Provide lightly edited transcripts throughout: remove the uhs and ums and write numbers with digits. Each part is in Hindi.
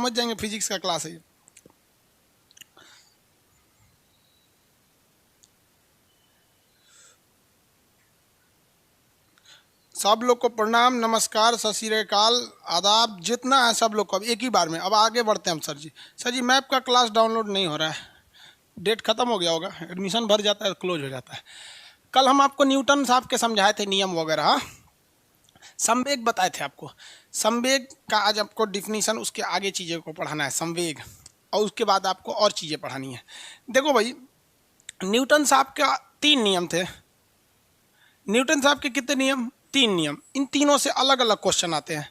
समझ जाएंगे, फिजिक्स का क्लास है ये। सब लोग को प्रणाम, नमस्कार, सत श्री अकाल, आदाब, जितना है सब लोग को अब एक ही बार में। अब आगे बढ़ते हैं हम। सर जी, सर जी मैप का क्लास डाउनलोड नहीं हो रहा है, डेट खत्म हो गया होगा, एडमिशन भर जाता है, क्लोज हो जाता है। कल हम आपको न्यूटन साहब के समझाए थे नियम वगैरह, हाँ? संवेग बताए थे आपको। संवेग का आज आपको डिफिनीशन, उसके आगे चीज़ें को पढ़ाना है, संवेग, और उसके बाद आपको और चीज़ें पढ़ानी है। देखो भाई, न्यूटन साहब का 3 नियम थे। न्यूटन साहब के कितने नियम? 3 नियम। इन तीनों से अलग अलग क्वेश्चन आते हैं।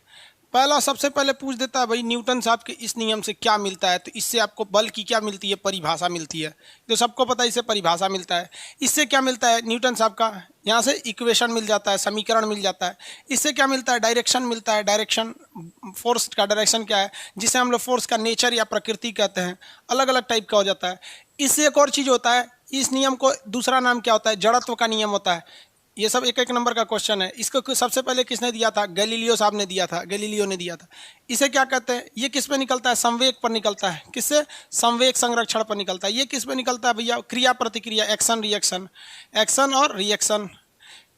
पहला सबसे पहले पूछ देता है भाई न्यूटन साहब के इस नियम से क्या मिलता है, तो इससे आपको बल की क्या मिलती है? परिभाषा मिलती है, तो सबको पता है इससे परिभाषा मिलता है। इससे क्या मिलता है न्यूटन साहब का? यहाँ से इक्वेशन मिल जाता है, समीकरण मिल जाता है। इससे क्या मिलता है? डायरेक्शन मिलता है। डायरेक्शन, फोर्स का डायरेक्शन क्या है, जिसे हम लोग फोर्स का नेचर या प्रकृति कहते हैं, अलग अलग टाइप का हो जाता है। इससे एक और चीज़ होता है, इस नियम को दूसरा नाम क्या होता है? जड़त्व का नियम होता है। ये सब एक एक नंबर का क्वेश्चन है। इसको सबसे पहले किसने दिया था? गैलीलियो साहब ने दिया था, गैलीलियो ने दिया था। इसे क्या कहते हैं? ये किस पे निकलता है? संवेग पर निकलता है। किससे? संवेग संरक्षण पर निकलता है। ये किस पे निकलता है भैया? क्रिया प्रतिक्रिया, एक्शन रिएक्शन, एक्शन और रिएक्शन।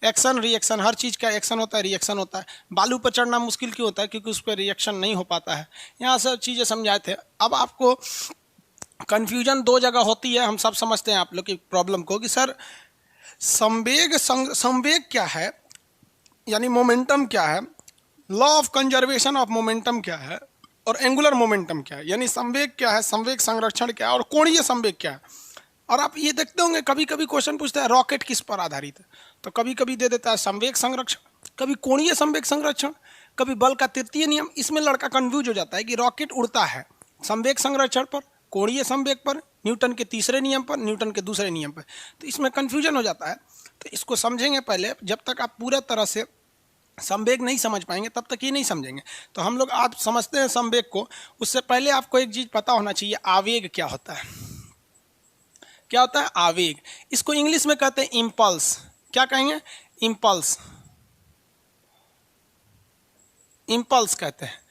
एक्शन रिएक्शन, हर चीज़ का एक्शन होता है, रिएक्शन होता है। बालू पर चढ़ना मुश्किल क्यों होता है? क्योंकि उस पर रिएक्शन नहीं हो पाता है। यहाँ सब चीज़ें समझाए थे। अब आपको कन्फ्यूजन 2 जगह होती है, हम सब समझते हैं आप लोग की प्रॉब्लम को, कि सर संवेग क्या है, यानी मोमेंटम क्या है, law of conservation of momentum क्या है, और एंगुलर मोमेंटम क्या है, यानी संवेग क्या है, संवेग संरक्षण क्या है, और कोणीय संवेग क्या है। और आप ये देखते होंगे कभी कभी क्वेश्चन पूछता है रॉकेट किस पर आधारित है, तो कभी कभी दे देता है संवेग संरक्षण, कभी कोणीय संवेग संरक्षण, कभी बल का तृतीय नियम। इसमें लड़का कंफ्यूज हो जाता है कि रॉकेट उड़ता है संवेग संरक्षण पर, कोणीय संवेग पर, न्यूटन के तीसरे नियम पर, न्यूटन के दूसरे नियम पर, तो इसमें कन्फ्यूजन हो जाता है। तो इसको समझेंगे पहले, जब तक आप पूरा तरह से संवेग नहीं समझ पाएंगे तब तक ये नहीं समझेंगे। तो हम लोग आज समझते हैं संवेग को। उससे पहले आपको एक चीज़ पता होना चाहिए, आवेग क्या होता है। क्या होता है? आवेग। इसको इंग्लिश में कहते हैं इम्पल्स। क्या कहेंगे? इम्पल्स, इम्पल्स कहते हैं।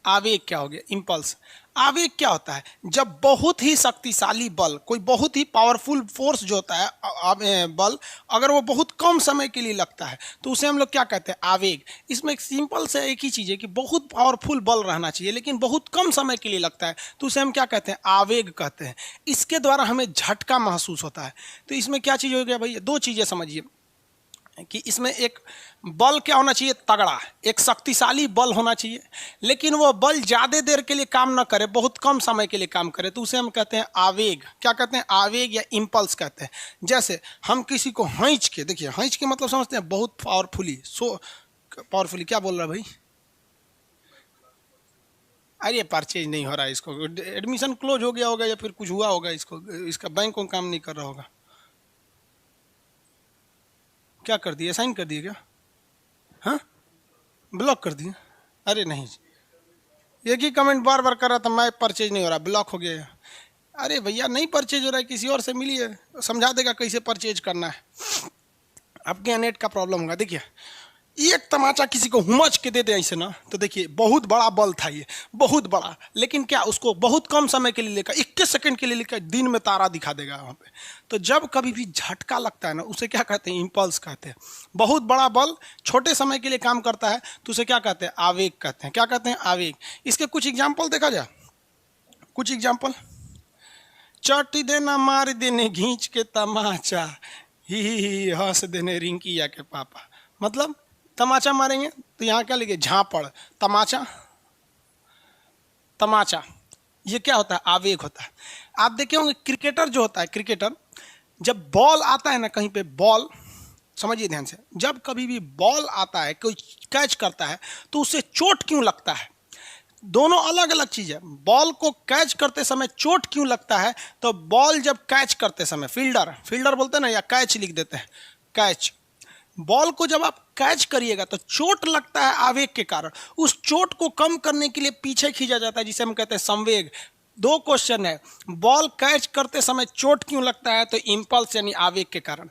आवेग क्या हो गया? इम्पल्स। आवेग क्या होता है? जब बहुत ही शक्तिशाली बल, कोई बहुत ही पावरफुल फोर्स जो होता है बल, अगर वो बहुत कम समय के लिए लगता है तो उसे हम लोग क्या कहते हैं? आवेग। इसमें एक सिंपल से एक ही चीज़ है कि बहुत पावरफुल बल रहना चाहिए लेकिन बहुत कम समय के लिए लगता है, तो उसे हम क्या कहते हैं? आवेग कहते हैं। इसके द्वारा हमें झटका महसूस होता है। तो इसमें क्या चीज़ हो गया भैया? 2 चीज़ें समझिए कि इसमें एक बल क्या होना चाहिए? तगड़ा, एक शक्तिशाली बल होना चाहिए, लेकिन वो बल ज़्यादा देर के लिए काम ना करे, बहुत कम समय के लिए काम करे, तो उसे हम कहते हैं आवेग। क्या कहते हैं? आवेग या इम्पल्स कहते हैं। जैसे हम किसी को खींच के, देखिए खींच के मतलब समझते हैं बहुत पावरफुली, पावरफुली। क्या बोल रहा है भाई? अरे परचेज नहीं हो रहा है, इसको एडमिशन क्लोज हो गया होगा या फिर कुछ हुआ होगा, इसको इसका बैंक को काम नहीं कर रहा होगा। क्या कर दिया? साइन कर दिया क्या? हाँ, ब्लॉक कर दिया? अरे नहीं, एक ही कमेंट बार बार कर रहा था, मैं परचेज नहीं हो रहा, ब्लॉक हो गया। अरे भैया नहीं परचेज हो रहा है, किसी और से मिलिए, समझा देगा कैसे परचेज करना है। आपके यहाँ नेट का प्रॉब्लम होगा। देखिए, एक तमाचा किसी को हुमच के दे दे ऐसे ना, तो देखिए बहुत बड़ा बल था ये, बहुत बड़ा, लेकिन क्या उसको बहुत कम समय के लिए लेकर, 21 सेकंड के लिए लेकर दिन में तारा दिखा देगा वहाँ पे। तो जब कभी भी झटका लगता है ना, उसे क्या कहते हैं? इम्पल्स कहते हैं। बहुत बड़ा बल छोटे समय के लिए काम करता है तो उसे क्या कहते हैं? आवेग कहते हैं। क्या कहते हैं? आवेग। इसके कुछ एग्जाम्पल देखा जाए, कुछ एग्जाम्पल। चट देना, मार देने घींच के तमाचा, ही हंस देने रिंकिया के पापा। मतलब तमाचा मारेंगे तो यहाँ क्या लिखे? झापड़। तमाचा, तमाचा, ये क्या होता है? आवेग होता है। आप देखे होंगे क्रिकेटर जो होता है, क्रिकेटर जब बॉल आता है ना कहीं पे, बॉल, समझिए ध्यान से, जब कभी भी बॉल आता है, कोई कैच करता है तो उसे चोट क्यों लगता है? दोनों अलग अलग चीज़ है। बॉल को कैच करते समय चोट क्यों लगता है? तो बॉल जब कैच करते समय, फील्डर, फील्डर बोलते हैं ना, या कैच लिख देते हैं, कैच, बॉल को जब आप कैच करिएगा तो चोट लगता है आवेग के कारण। उस चोट को कम करने के लिए पीछे खींचा जाता है, जिसे हम कहते हैं संवेग। दो क्वेश्चन है, बॉल कैच करते समय चोट क्यों लगता है, तो इंपल्स यानी आवेग के कारण।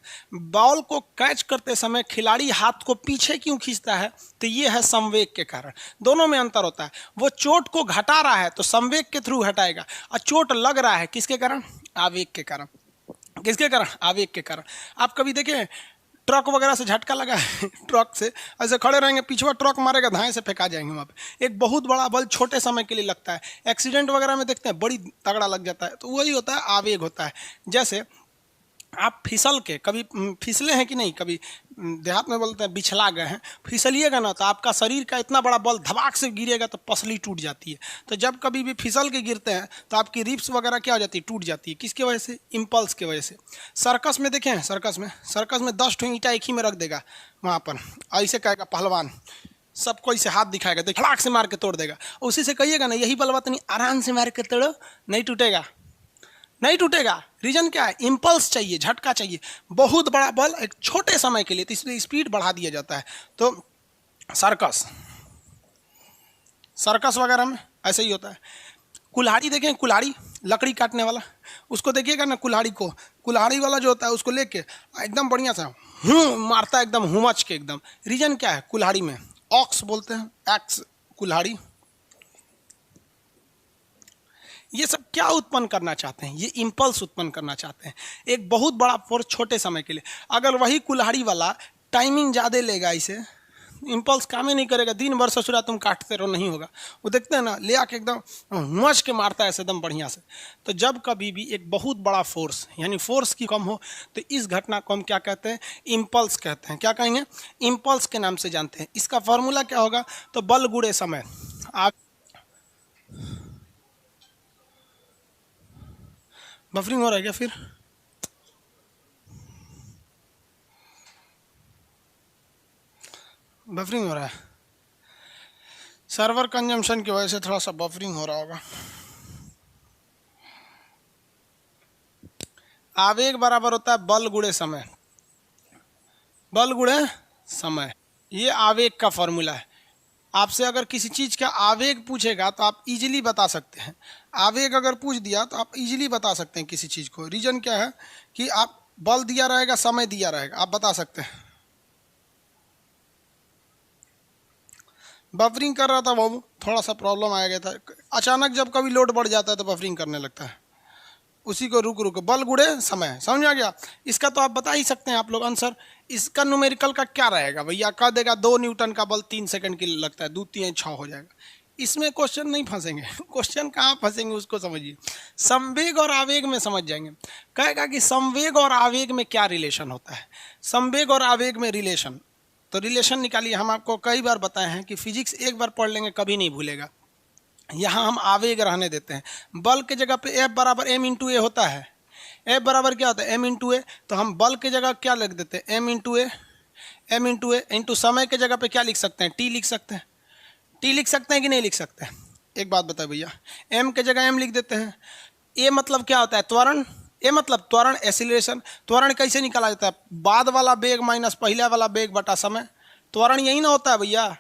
बॉल को कैच करते समय खिलाड़ी हाथ को पीछे क्यों खींचता है, तो ये है संवेग के कारण। दोनों में अंतर होता है, वो चोट को घटा रहा है तो संवेग के थ्रू घटाएगा, और चोट लग रहा है किसके कारण, आवेग के कारण। किसके कारण, आवेग के कारण। आप कभी देखें ट्रक वगैरह से झटका लगा है ट्रक से ऐसे खड़े रहेंगे, पीछे ट्रक मारेगा, धाएं से फेंका जाएंगे वहाँ पे। एक बहुत बड़ा बल छोटे समय के लिए लगता है, एक्सीडेंट वगैरह में देखते हैं बड़ी तगड़ा लग जाता है, तो वही होता है, आवेग होता है। जैसे आप फिसल के कभी फिसले हैं कि नहीं, कभी देहात में बोलते हैं बिछला गए हैं, फिसलिएगा ना तो आपका शरीर का इतना बड़ा बल धमाक से गिरेगा तो पसली टूट जाती है। तो जब कभी भी फिसल के गिरते हैं तो आपकी रिब्स वगैरह क्या हो जाती है, टूट जाती है। किसकी वजह से, इम्पल्स की वजह से। सर्कस में देखें, सर्कस में 10 ठो ईंटा एक ही में रख देगा वहाँ पर, ऐसे कहेगा पहलवान, सबको इसे हाथ दिखाएगा तो खड़ाक से मार के तोड़ देगा। उसी से कहिएगा ना यही बल नहीं, आराम से मार के तोड़ो, नहीं टूटेगा, नहीं टूटेगा। रीजन क्या है, इंपल्स चाहिए, झटका चाहिए। बहुत बड़ा बल एक छोटे समय के लिए, तो इसलिए स्पीड बढ़ा दिया जाता है। तो सर्कस वगैरह में ऐसे ही होता है। कुल्हाड़ी देखें, कुल्हाड़ी लकड़ी काटने वाला, उसको देखिएगा ना, कुल्हाड़ी वाला जो होता है उसको लेके एकदम बढ़िया सा मारता है, एकदम हुमच के एकदम। रीजन क्या है, कुल्हाड़ी में ऑक्स बोलते हैं, एक्स कुल्हाड़ी। ये सब क्या उत्पन्न करना चाहते हैं, ये इंपल्स उत्पन्न करना चाहते हैं, एक बहुत बड़ा फोर्स छोटे समय के लिए। अगर वही कुल्हाड़ी वाला टाइमिंग ज़्यादा लेगा, इसे इंपल्स काम ही नहीं करेगा, दिन भर ससुरा तुम काटते रहो, नहीं होगा। वो देखते हैं ना, ले आके एकदम मच के मारता है एकदम बढ़िया से। तो जब कभी भी एक बहुत बड़ा फोर्स यानी फोर्स की कम हो, तो इस घटना को हम क्या कहते हैं, इंपल्स कहते हैं। क्या कहेंगे, इंपल्स के नाम से जानते हैं। इसका फॉर्मूला क्या होगा, तो बल गुणे समय। आप बफरिंग हो रहा है क्या, फिर बफरिंग हो रहा है, सर्वर कंजम्पशन की वजह से थोड़ा सा बफरिंग हो रहा होगा। आवेग बराबर होता है बल गुणे समय, बल गुणे समय, ये आवेग का फॉर्मूला है। आपसे अगर किसी चीज़ का आवेग पूछेगा तो आप इजीली बता सकते हैं। आवेग अगर पूछ दिया तो आप इजीली बता सकते हैं किसी चीज़ को। रीजन क्या है कि आप बल दिया रहेगा, समय दिया रहेगा, आप बता सकते हैं। बफरिंग कर रहा था बाबू, थोड़ा सा प्रॉब्लम आ गया था। अचानक जब कभी लोड बढ़ जाता है तो बफरिंग करने लगता है, उसी को रुक बल गुणे समय। समझ आ गया। इसका तो आप बता ही सकते हैं आप लोग आंसर। इसका न्यूमेरिकल का क्या रहेगा भैया, कह देगा 2 न्यूटन का बल 3 सेकंड के लिए लगता है, 2 3 6 हो जाएगा। इसमें क्वेश्चन नहीं फंसेंगे क्वेश्चन कहाँ फंसेंगे उसको समझिए, संवेग और आवेग में समझ जाएंगे। कहेगा कि संवेग और आवेग में क्या रिलेशन होता है, संवेग और आवेग में रिलेशन, तो रिलेशन निकालिए। हम आपको कई बार बताए हैं कि फिजिक्स एक बार पढ़ लेंगे कभी नहीं भूलेगा। यहाँ हम आवेग रहने देते हैं, बल के जगह पे F बराबर m इंटू ए होता है। F बराबर क्या होता है, m इंटू ए, तो हम बल के जगह क्या लिख देते हैं, m इंटू ए इंटू समय के जगह पे क्या लिख सकते हैं, t लिख सकते हैं। t लिख सकते हैं कि नहीं लिख सकते हैं, एक बात बताए भैया, m के जगह m लिख देते हैं। a मतलब क्या होता है, त्वरण, a मतलब त्वरण, एसिलेरेशन। त्वरण कैसे निकाला जाता है, बाद वाला वेग माइनस पहला वाला वेग बटा समय। त्वरण यही ना होता है भैया,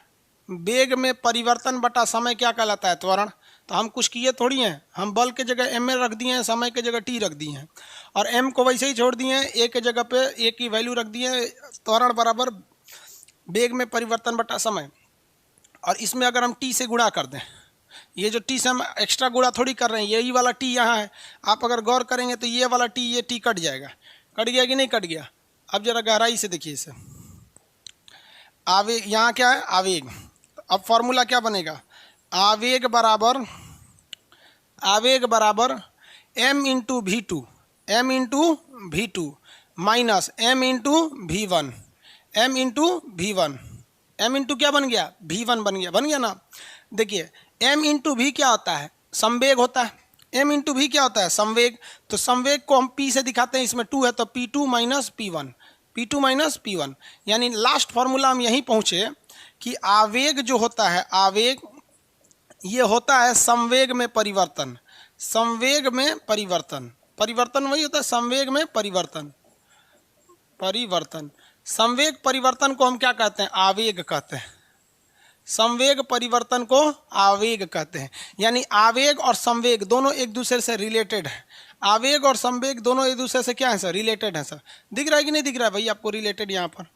वेग में परिवर्तन बटा समय क्या कहलाता है, त्वरण। तो हम कुछ किए थोड़ी हैं, हम बल के जगह m में रख दिए हैं, समय के जगह t रख दिए हैं, और m को वैसे ही छोड़ दिए हैं, a के जगह पे a की वैल्यू रख दिए हैं, त्वरण बराबर वेग में परिवर्तन बटा समय। और इसमें अगर हम t से गुणा कर दें, ये जो t से हम एक्स्ट्रा गुणा थोड़ी कर रहे हैं, यही वाला t यहाँ है, आप अगर गौर करेंगे तो ये वाला t, ये t कट जाएगा। कट गया कि नहीं कट गया, अब जरा गहराई से देखिए इसे। आवेग यहाँ क्या है, आवेग। अब फॉर्मूला क्या बनेगा, आवेग बराबर m into v two minus m into v one, m into क्या बन गया, v1 बन गया ना। देखिए m इंटू वी क्या होता है, संवेग होता है, m इंटू वी क्या होता है, संवेग। तो संवेग को हम p से दिखाते हैं, इसमें 2 है तो p2 माइनस p1, यानी लास्ट फॉर्मूला हम यहीं पहुँचे कि आवेग जो होता है, आवेग ये होता है संवेग में परिवर्तन, परिवर्तन वही होता है, संवेग में परिवर्तन। संवेग परिवर्तन को हम क्या कहते हैं, आवेग कहते हैं। संवेग परिवर्तन को आवेग कहते हैं। यानी आवेग और संवेग दोनों एक दूसरे से रिलेटेड है। आवेग और संवेग दोनों एक दूसरे से क्या है सर, रिलेटेड है सर। दिख रहा है कि नहीं दिख रहा है भाई आपको रिलेटेड? यहाँ पर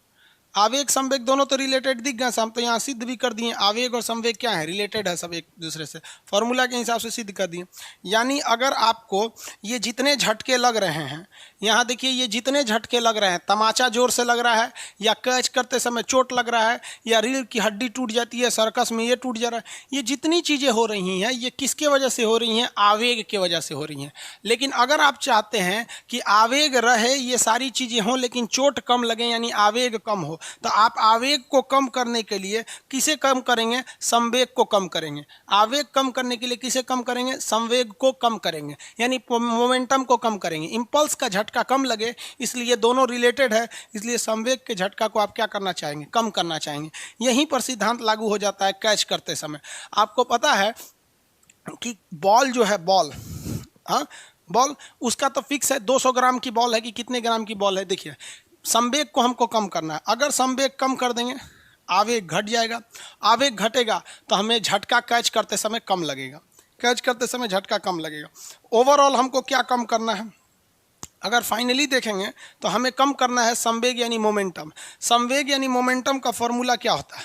आवेग संवेग दोनों तो रिलेटेड दिख गए, हम तो यहाँ सिद्ध भी कर दिए आवेग और संवेग क्या है, रिलेटेड है सब एक दूसरे से, फॉर्मूला के हिसाब से सिद्ध कर दिए। यानी अगर आपको ये जितने झटके लग रहे हैं, यहाँ देखिए ये जितने झटके लग रहे हैं, तमाचा जोर से लग रहा है या कैच करते समय चोट लग रहा है या रीढ़ की हड्डी टूट जाती है, सर्कस में ये टूट जा रहा है, ये जितनी चीज़ें हो रही हैं ये किसके वजह से हो रही हैं, आवेग के वजह से हो रही हैं। लेकिन अगर आप चाहते हैं कि आवेग रहे, ये सारी चीज़ें हों लेकिन चोट कम लगे यानी आवेग कम हो, तो आप आवेग को कम करने के लिए किसे कम करेंगे, संवेग को कम करेंगे। आवेग कम करने के लिए किसे कम करेंगे, संवेग को कम करेंगे, यानी मोमेंटम को कम करेंगे। इंपल्स का झटका कम लगे इसलिए दोनों रिलेटेड है, इसलिए संवेग के झटका को आप क्या करना चाहेंगे, कम करना चाहेंगे। यहीं पर सिद्धांत लागू हो जाता है कैच करते समय। आपको पता है कि बॉल जो है, बॉल, हाँ बॉल उसका तो फिक्स है, 200 ग्राम की बॉल है कि कितने ग्राम की बॉल है। देखिए संवेग को हमको कम करना है, अगर संवेग कम कर देंगे आवेग घट जाएगा, आवेग घटेगा तो हमें झटका कैच करते समय कम लगेगा, कैच करते समय झटका कम लगेगा। ओवरऑल हमको क्या कम करना है, अगर फाइनली देखेंगे तो हमें कम करना है संवेग यानी मोमेंटम। संवेग यानी मोमेंटम का फॉर्मूला क्या होता है,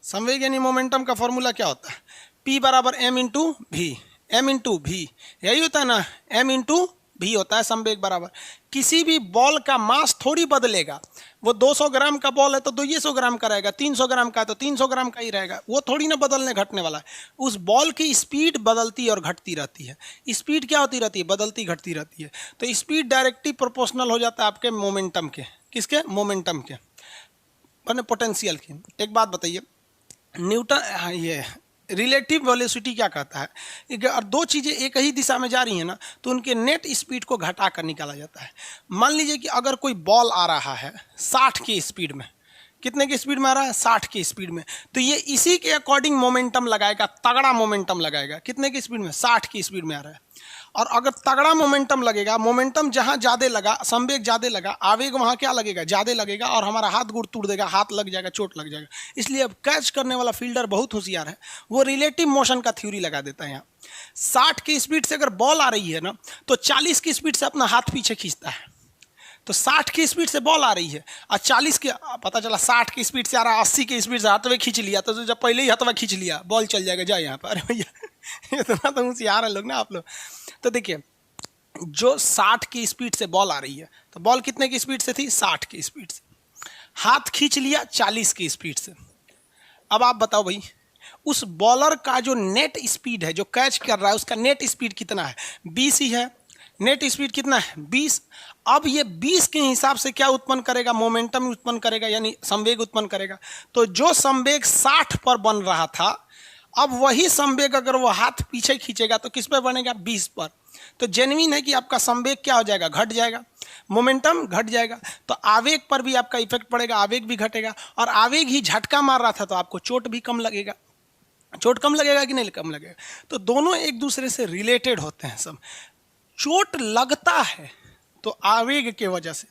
संवेग यानी मोमेंटम का फॉर्मूला क्या होता है, P बराबर M इंटू भी, M इंटू भी, यही होता है ना, M इंटू भी होता है संवेग बराबर। किसी भी बॉल का मास थोड़ी बदलेगा, वो 200 ग्राम का बॉल है तो 200 ग्राम का रहेगा, 300 ग्राम का है तो 300 ग्राम का ही रहेगा, वो थोड़ी ना बदलने घटने वाला है। उस बॉल की स्पीड बदलती और घटती रहती है। स्पीड क्या होती रहती है, बदलती घटती रहती है। तो स्पीड डायरेक्टली प्रोपोर्शनल हो जाता है आपके मोमेंटम के, किसके, मोमेंटम के, मैंने पोटेंशियल की। एक बात बताइए, न्यूटन ये रिलेटिव वेलोसिटी क्या कहता है, अगर दो चीज़ें एक ही दिशा में जा रही हैं ना तो उनके नेट स्पीड को घटा कर निकाला जाता है। मान लीजिए कि अगर कोई बॉल आ रहा है 60 की स्पीड में, कितने की स्पीड में आ रहा है, 60 की स्पीड में, तो ये इसी के अकॉर्डिंग मोमेंटम लगाएगा, तगड़ा मोमेंटम लगाएगा। कितने की स्पीड में, 60 की स्पीड में आ रहा है। और अगर तगड़ा मोमेंटम लगेगा, मोमेंटम जहां ज़्यादा लगा, संवेग ज़्यादा लगा, आवेग वहां क्या लगेगा, ज़्यादा लगेगा और हमारा हाथ गुड़ तोड़ देगा, हाथ लग जाएगा, चोट लग जाएगा। इसलिए अब कैच करने वाला फील्डर बहुत होशियार है, वो रिलेटिव मोशन का थ्योरी लगा देता है। यहाँ 60 की स्पीड से अगर बॉल आ रही है ना तो 40 की स्पीड से अपना हाथ पीछे खींचता है। तो 60 की स्पीड से बॉल आ रही है और 40 के, पता चला 60 की स्पीड से आ रहा, 80 की स्पीड से हाथवे खींच लिया, तो जब पहले ही हाथवा खींच लिया बॉल चल जाएगा, जाए यहाँ पर। अरे भैया इतना तो होशियार है लोग ना आप लोग। तो देखिए जो 60 की स्पीड से बॉल आ रही है, तो बॉल कितने की स्पीड से थी, 60 की स्पीड से, हाथ खींच लिया 40 की स्पीड से। अब आप बताओ भाई उस बॉलर का जो नेट स्पीड है, जो कैच कर रहा है, उसका नेट स्पीड कितना है, 20 ही है। नेट स्पीड कितना है, 20। अब ये 20 के हिसाब से क्या उत्पन्न करेगा, मोमेंटम उत्पन्न करेगा, यानी संवेग उत्पन्न करेगा। तो जो संवेग 60 पर बन रहा था, अब वही संवेग अगर वो हाथ पीछे खींचेगा तो किस पर बनेगा, 20 पर। तो जेन्युइन है कि आपका संवेग क्या हो जाएगा, घट जाएगा, मोमेंटम घट जाएगा। तो आवेग पर भी आपका इफेक्ट पड़ेगा, आवेग भी घटेगा। और आवेग ही झटका मार रहा था तो आपको चोट भी कम लगेगा। चोट कम लगेगा कि नहीं कम लगेगा, तो दोनों एक दूसरे से रिलेटेड होते हैं सब। चोट लगता है तो आवेग के वजह से,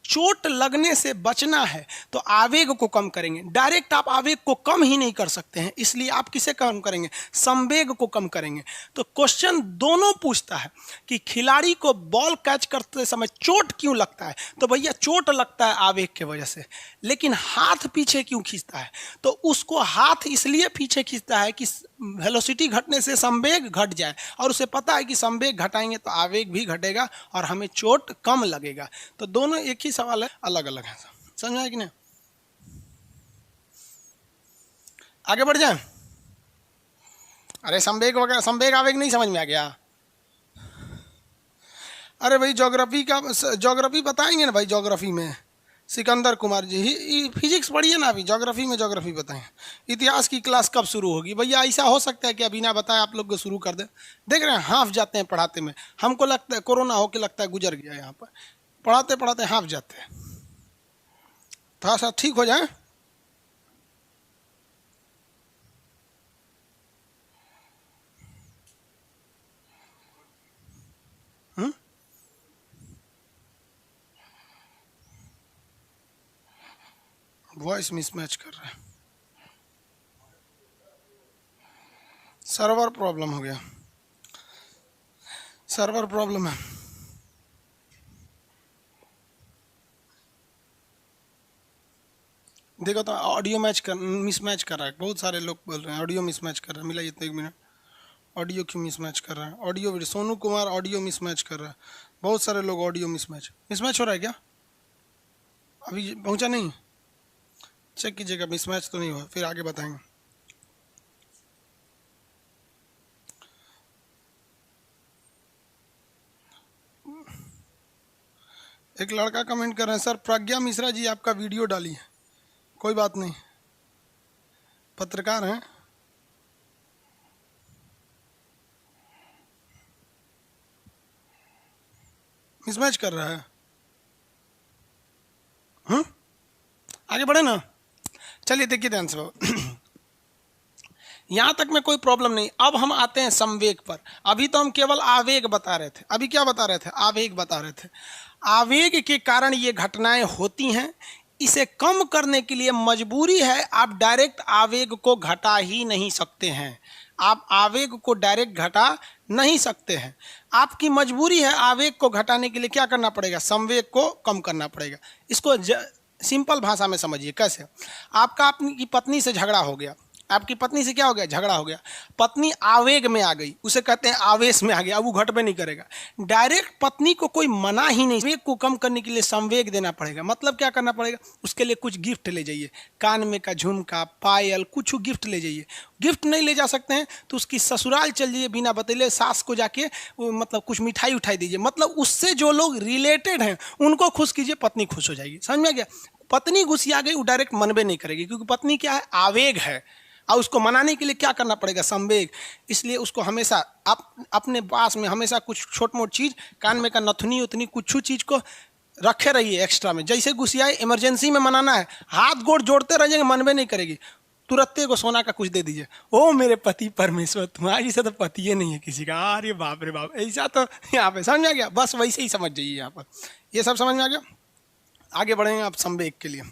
चोट लगने से बचना है तो आवेग को कम करेंगे। डायरेक्ट आप आवेग को कम ही नहीं कर सकते हैं, इसलिए आप किसे कम करेंगे, संवेग को कम करेंगे। तो क्वेश्चन दोनों पूछता है कि खिलाड़ी को बॉल कैच करते समय चोट क्यों लगता है, तो भैया चोट लगता है आवेग के वजह से। लेकिन हाथ पीछे क्यों खींचता है, तो उसको हाथ इसलिए पीछे खींचता है कि वेलोसिटी घटने से संवेग घट जाए, और उसे पता है कि संवेग घटाएंगे तो आवेग भी घटेगा और हमें चोट कम लगेगा। तो दोनों एक ही सवाल है, अलग अलग है। समझ में आया कि नहीं, आगे बढ़ जाए। अरे संवेग वगैरह, संवेग आवेग नहीं समझ में आ गया। अरे भाई ज्योग्राफी का, ज्योग्राफी बताएंगे ना भाई, ज्योग्राफी में सिकंदर कुमार जी ही फिजिक्स पढ़िए ना, अभी ज्योग्राफी में ज्योग्राफी बताएं। इतिहास की क्लास कब शुरू होगी भैया, ऐसा हो सकता है कि अभी ना बताए आप लोग को शुरू कर दे। देख रहे हैं हाफ जाते हैं पढ़ाते में, हमको लगता है कोरोना होके लगता है गुजर गया, यहाँ पर पढ़ाते पढ़ाते हाफ जाते हैं। थोड़ा सा ठीक हो जाए। वॉइस मिसमैच कर रहा है। सर्वर प्रॉब्लम हो गया, सर्वर प्रॉब्लम है। देखो तो ऑडियो मिसमैच कर रहा है, बहुत सारे लोग बोल रहे हैं ऑडियो मिसमैच कर रहा है। मिला इतना 1 मिनट, ऑडियो क्यों मिसमैच कर रहा है? Audio video Sonu Kumar audio mismatch कर रहा है, बहुत सारे लोग ऑडियो मिसमैच हो रहा है क्या? अभी पहुंचा नहीं, चेक कीजिएगा मिसमैच तो नहीं हुआ, फिर आगे बताएंगे। एक लड़का कमेंट कर रहे हैं, सर प्रज्ञा मिश्रा जी आपका वीडियो डाली है। कोई बात नहीं, पत्रकार हैं। मिसमैच कर रहा है। आगे बढ़े ना, चलिए देखिए ध्यान से यहाँ तक में कोई प्रॉब्लम नहीं। अब हम आते हैं संवेग पर। अभी तो हम केवल आवेग बता रहे थे, अभी क्या बता रहे थे? आवेग बता रहे थे। आवेग के कारण ये घटनाएं होती हैं, इसे कम करने के लिए मजबूरी है, आप डायरेक्ट आवेग को घटा ही नहीं सकते हैं। आप आवेग को डायरेक्ट घटा नहीं सकते हैं, आपकी मजबूरी है। आवेग को घटाने के लिए क्या करना पड़ेगा? संवेग को कम करना पड़ेगा। इसको सिंपल भाषा में समझिए कैसे। आपका अपनी पत्नी से झगड़ा हो गया, आपकी पत्नी से क्या हो गया? झगड़ा हो गया। पत्नी आवेग में आ गई, उसे कहते हैं आवेश में आ गया। अब वो घट में नहीं करेगा, डायरेक्ट पत्नी को कोई मना ही नहीं। आवेग को कम करने के लिए संवेग देना पड़ेगा। मतलब क्या करना पड़ेगा? उसके लिए कुछ गिफ्ट ले जाइए, कान में का झुमका, पायल, कुछ गिफ्ट ले जाइए। गिफ्ट नहीं ले जा सकते हैं तो उसकी ससुराल चल जाइए, बिना बतैले सास को जाके मतलब कुछ मिठाई उठाई दीजिए। मतलब उससे जो लोग रिलेटेड हैं उनको खुश कीजिए, पत्नी खुश हो जाएगी। समझ में आ गया? पत्नी गुस्सिया गई, वो डायरेक्ट मनबे नहीं करेगी, क्योंकि पत्नी क्या है? आवेग है। और उसको मनाने के लिए क्या करना पड़ेगा? संवेग। इसलिए उसको हमेशा आप अपने पास में हमेशा कुछ छोट मोट चीज़, कान में का नथुनी उतनी कुछ चीज़ को रखे रहिए एक्स्ट्रा में। जैसे गुस्सियाए, इमरजेंसी में मनाना है, हाथ गोड़ जोड़ते रहिएगा, मनबे नहीं करेगी, तुरंत को सोना का कुछ दे दीजिए। ओ मेरे पति परमेश्वर, तुम्हारी से तो पति ही नहीं है किसी का। अरे बाप रे बाप, ऐसा तो यहाँ पे समझ में आ गया। बस वैसे ही समझ जाइए यहाँ पर, ये सब समझ में आ गया। आगे बढ़ेंगे आप संवेग के लिए।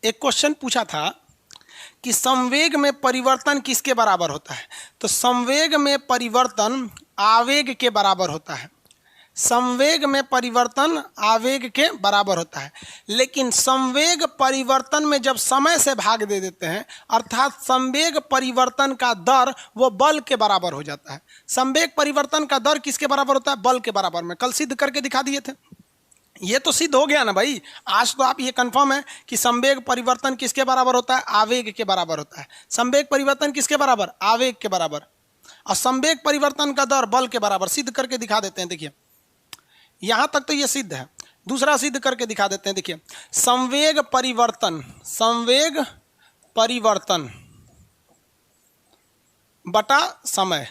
एक क्वेश्चन पूछा था कि संवेग में परिवर्तन किसके बराबर होता है? तो संवेग में परिवर्तन आवेग के बराबर होता है। संवेग में परिवर्तन आवेग के बराबर होता है, लेकिन संवेग परिवर्तन में जब समय से भाग दे देते हैं, अर्थात संवेग परिवर्तन का दर वो बल के बराबर हो जाता है। संवेग परिवर्तन का दर किसके बराबर होता है? बल के बराबर में। कल सिद्ध करके दिखा दिए थे, ये तो सिद्ध हो गया ना भाई। आज तो आप ये कंफर्म है कि संवेग परिवर्तन किसके बराबर होता है? आवेग के बराबर होता है। संवेग परिवर्तन किसके बराबर? आवेग के बराबर। और संवेग परिवर्तन का दर बल के बराबर। सिद्ध करके दिखा देते हैं, देखिए यहां तक तो ये सिद्ध है, दूसरा सिद्ध करके दिखा देते हैं। देखिए संवेग परिवर्तन, संवेग परिवर्तन बटा समय,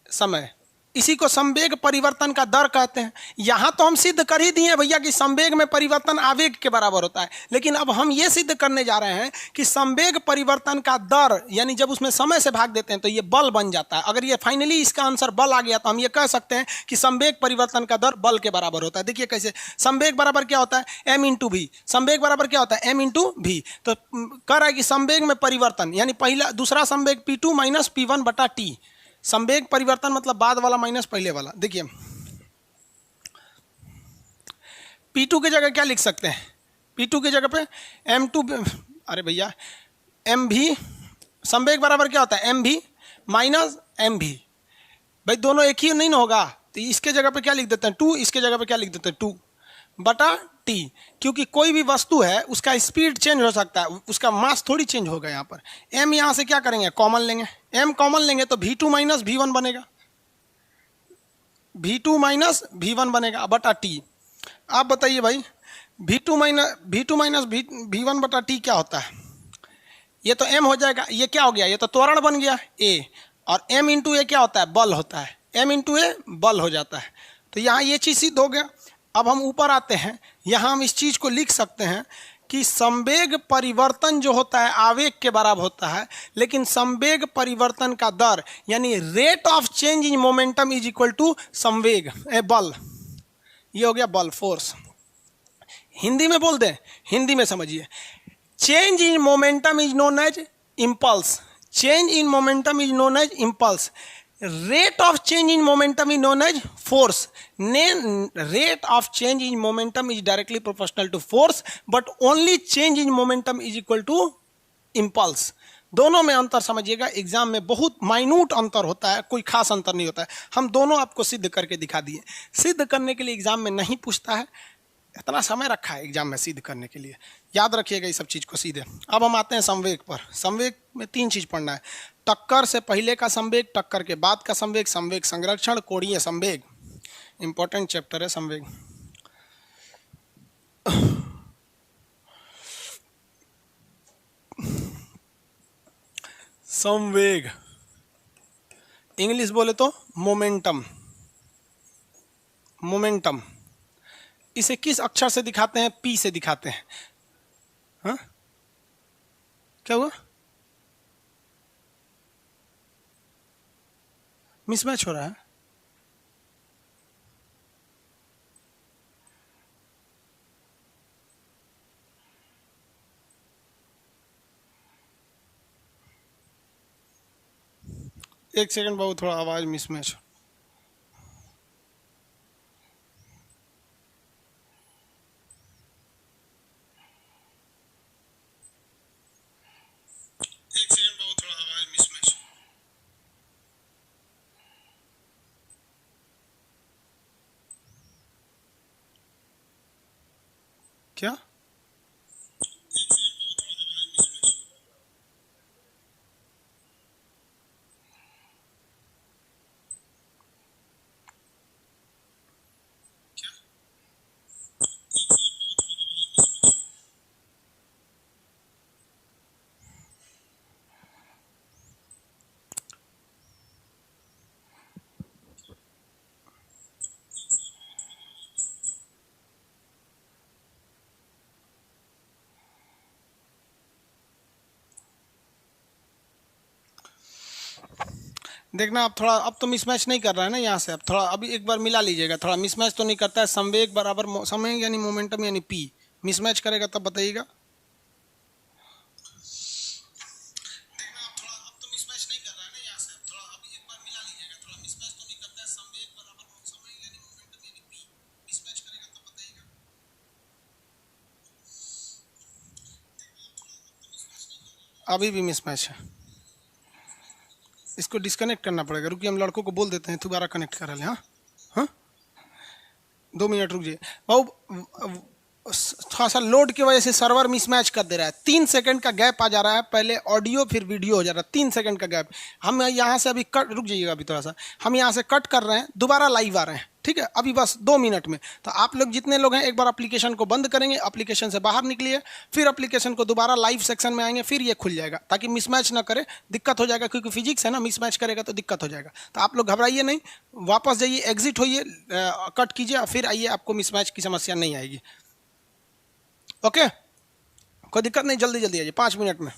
समय, इसी को संवेग परिवर्तन का दर कहते हैं। यहां तो हम सिद्ध कर ही दिए भैया कि संवेग में परिवर्तन आवेग के बराबर होता है, लेकिन अब हम ये सिद्ध करने जा रहे हैं कि संवेग परिवर्तन का दर, यानी जब उसमें समय से भाग देते हैं तो ये बल बन जाता है। अगर ये फाइनली इसका आंसर बल आ गया तो हम ये कह सकते हैं कि संवेग परिवर्तन का दर बल के बराबर होता है। देखिए कैसे, संवेग बराबर क्या होता है? m इंटू भी। संवेग बराबर क्या होता है? m इंटू भी। तो कह रहा है कि संवेग में परिवर्तन यानी पहला दूसरा संवेग P2 माइनस P1 बटा T। संवेग परिवर्तन मतलब बाद वाला माइनस पहले वाला। देखिए P2 की जगह क्या लिख सकते हैं? P2 की जगह पे M2, अरे भैया M भी। संवेग बराबर क्या होता है? M भी माइनस M भी। भाई दोनों एक ही नहीं ना होगा, तो इसके जगह पे क्या लिख देते हैं? 2। इसके जगह पे क्या लिख देते हैं? 2 बटा T। क्योंकि कोई भी वस्तु है उसका स्पीड चेंज हो सकता है, उसका मास थोड़ी चेंज होगा। यहाँ पर m यहाँ से क्या करेंगे? कॉमन लेंगे। m कॉमन लेंगे तो V2 माइनस V1 बनेगा, V2 माइनस V1 बनेगा बटा T। आप बताइए भाई V2 माइनस V1 बटा T क्या होता है? ये तो m हो जाएगा, ये क्या हो गया? ये तो त्वरण बन गया A, और m इंटू ए क्या होता है? बल होता है। m इंटू ए बल हो जाता है। तो यहाँ ये चीज़ सिद्ध हो गया। अब हम ऊपर आते हैं, यहाँ हम इस चीज़ को लिख सकते हैं कि संवेग परिवर्तन जो होता है आवेग के बराबर होता है, लेकिन संवेग परिवर्तन का दर यानी rate of change in momentum is equal to संवेग बल। ये हो गया बल, फोर्स। हिंदी में बोल दें, हिंदी में समझिए, change in momentum is known as impulse, change in momentum is known as impulse, rate of change in momentum is known as force. Rate of change in momentum is directly proportional to force, but only change in momentum is equal to impulse. दोनों में अंतर समझिएगा, एग्जाम में बहुत माइन्यूट अंतर होता है, कोई खास अंतर नहीं होता है। हम दोनों आपको सिद्ध करके दिखा दिए। सिद्ध करने के लिए एग्जाम में नहीं पूछता है, इतना समय रखा है एग्जाम में सिद्ध करने के लिए, याद रखिएगा ये सब चीज़ को सीधे। अब हम आते हैं संवेग पर। संवेग में 3 चीज़ पढ़ना है, टक्कर से पहले का संवेग, टक्कर के बाद का संवेग, संवेग संरक्षण, कोणीय संवेग। इंपॉर्टेंट चैप्टर है संवेग। संवेग इंग्लिश बोले तो मोमेंटम, मोमेंटम। इसे किस अक्षर से दिखाते हैं? पी से दिखाते हैं। हाँ, क्या हुआ? मिसमैच हो रहा है। एक सेकंड बाबू, थोड़ा आवाज मिसमैच। एक सेकंड बाबू, थोड़ा आवाज मिसमैच। क्या? देखना आप थोड़ा, अब तो मिसमैच नहीं कर रहा है ना यहाँ से। अब थोड़ा अभी एक बार मिला लीजिएगा, थोड़ा मिसमैच तो नहीं करता है। संवेग बराबर संवेग यानी मोमेंटम यानी पी। मिसमैच करेगा तब बताइएगा। अभी भी मिसमैच है, इसको डिस्कनेक्ट करना पड़ेगा। रुकिए, हम लड़कों को बोल देते हैं दोबारा कनेक्ट करा लें। हाँ हाँ, 2 मिनट रुकिए बाबू। थोड़ा सा लोड की वजह से सर्वर मिसमैच कर दे रहा है। 3 सेकंड का गैप आ जा रहा है, पहले ऑडियो फिर वीडियो हो जा रहा है। 3 सेकंड का गैप। हम यहाँ से अभी कट, रुक जाइएगा अभी थोड़ा सा, हम यहाँ से कट कर रहे हैं, दोबारा लाइव आ रहे हैं, ठीक है? अभी बस 2 मिनट में। तो आप लोग जितने लोग हैं एक बार एप्लीकेशन को बंद करेंगे, एप्लीकेशन से बाहर निकलिए, फिर एप्लीकेशन को दोबारा लाइव सेक्शन में आएंगे, फिर ये खुल जाएगा, ताकि मिसमैच ना करे। दिक्कत हो जाएगा, क्योंकि फिजिक्स है ना, मिसमैच करेगा तो दिक्कत हो जाएगा। तो आप लोग घबराइए नहीं, वापस जाइए, एग्जिट होइए, कट कीजिए, फिर आइए, आपको मिसमैच की समस्या नहीं आएगी। ओके, कोई दिक्कत नहीं, जल्दी जल्दी आइए, 5 मिनट में।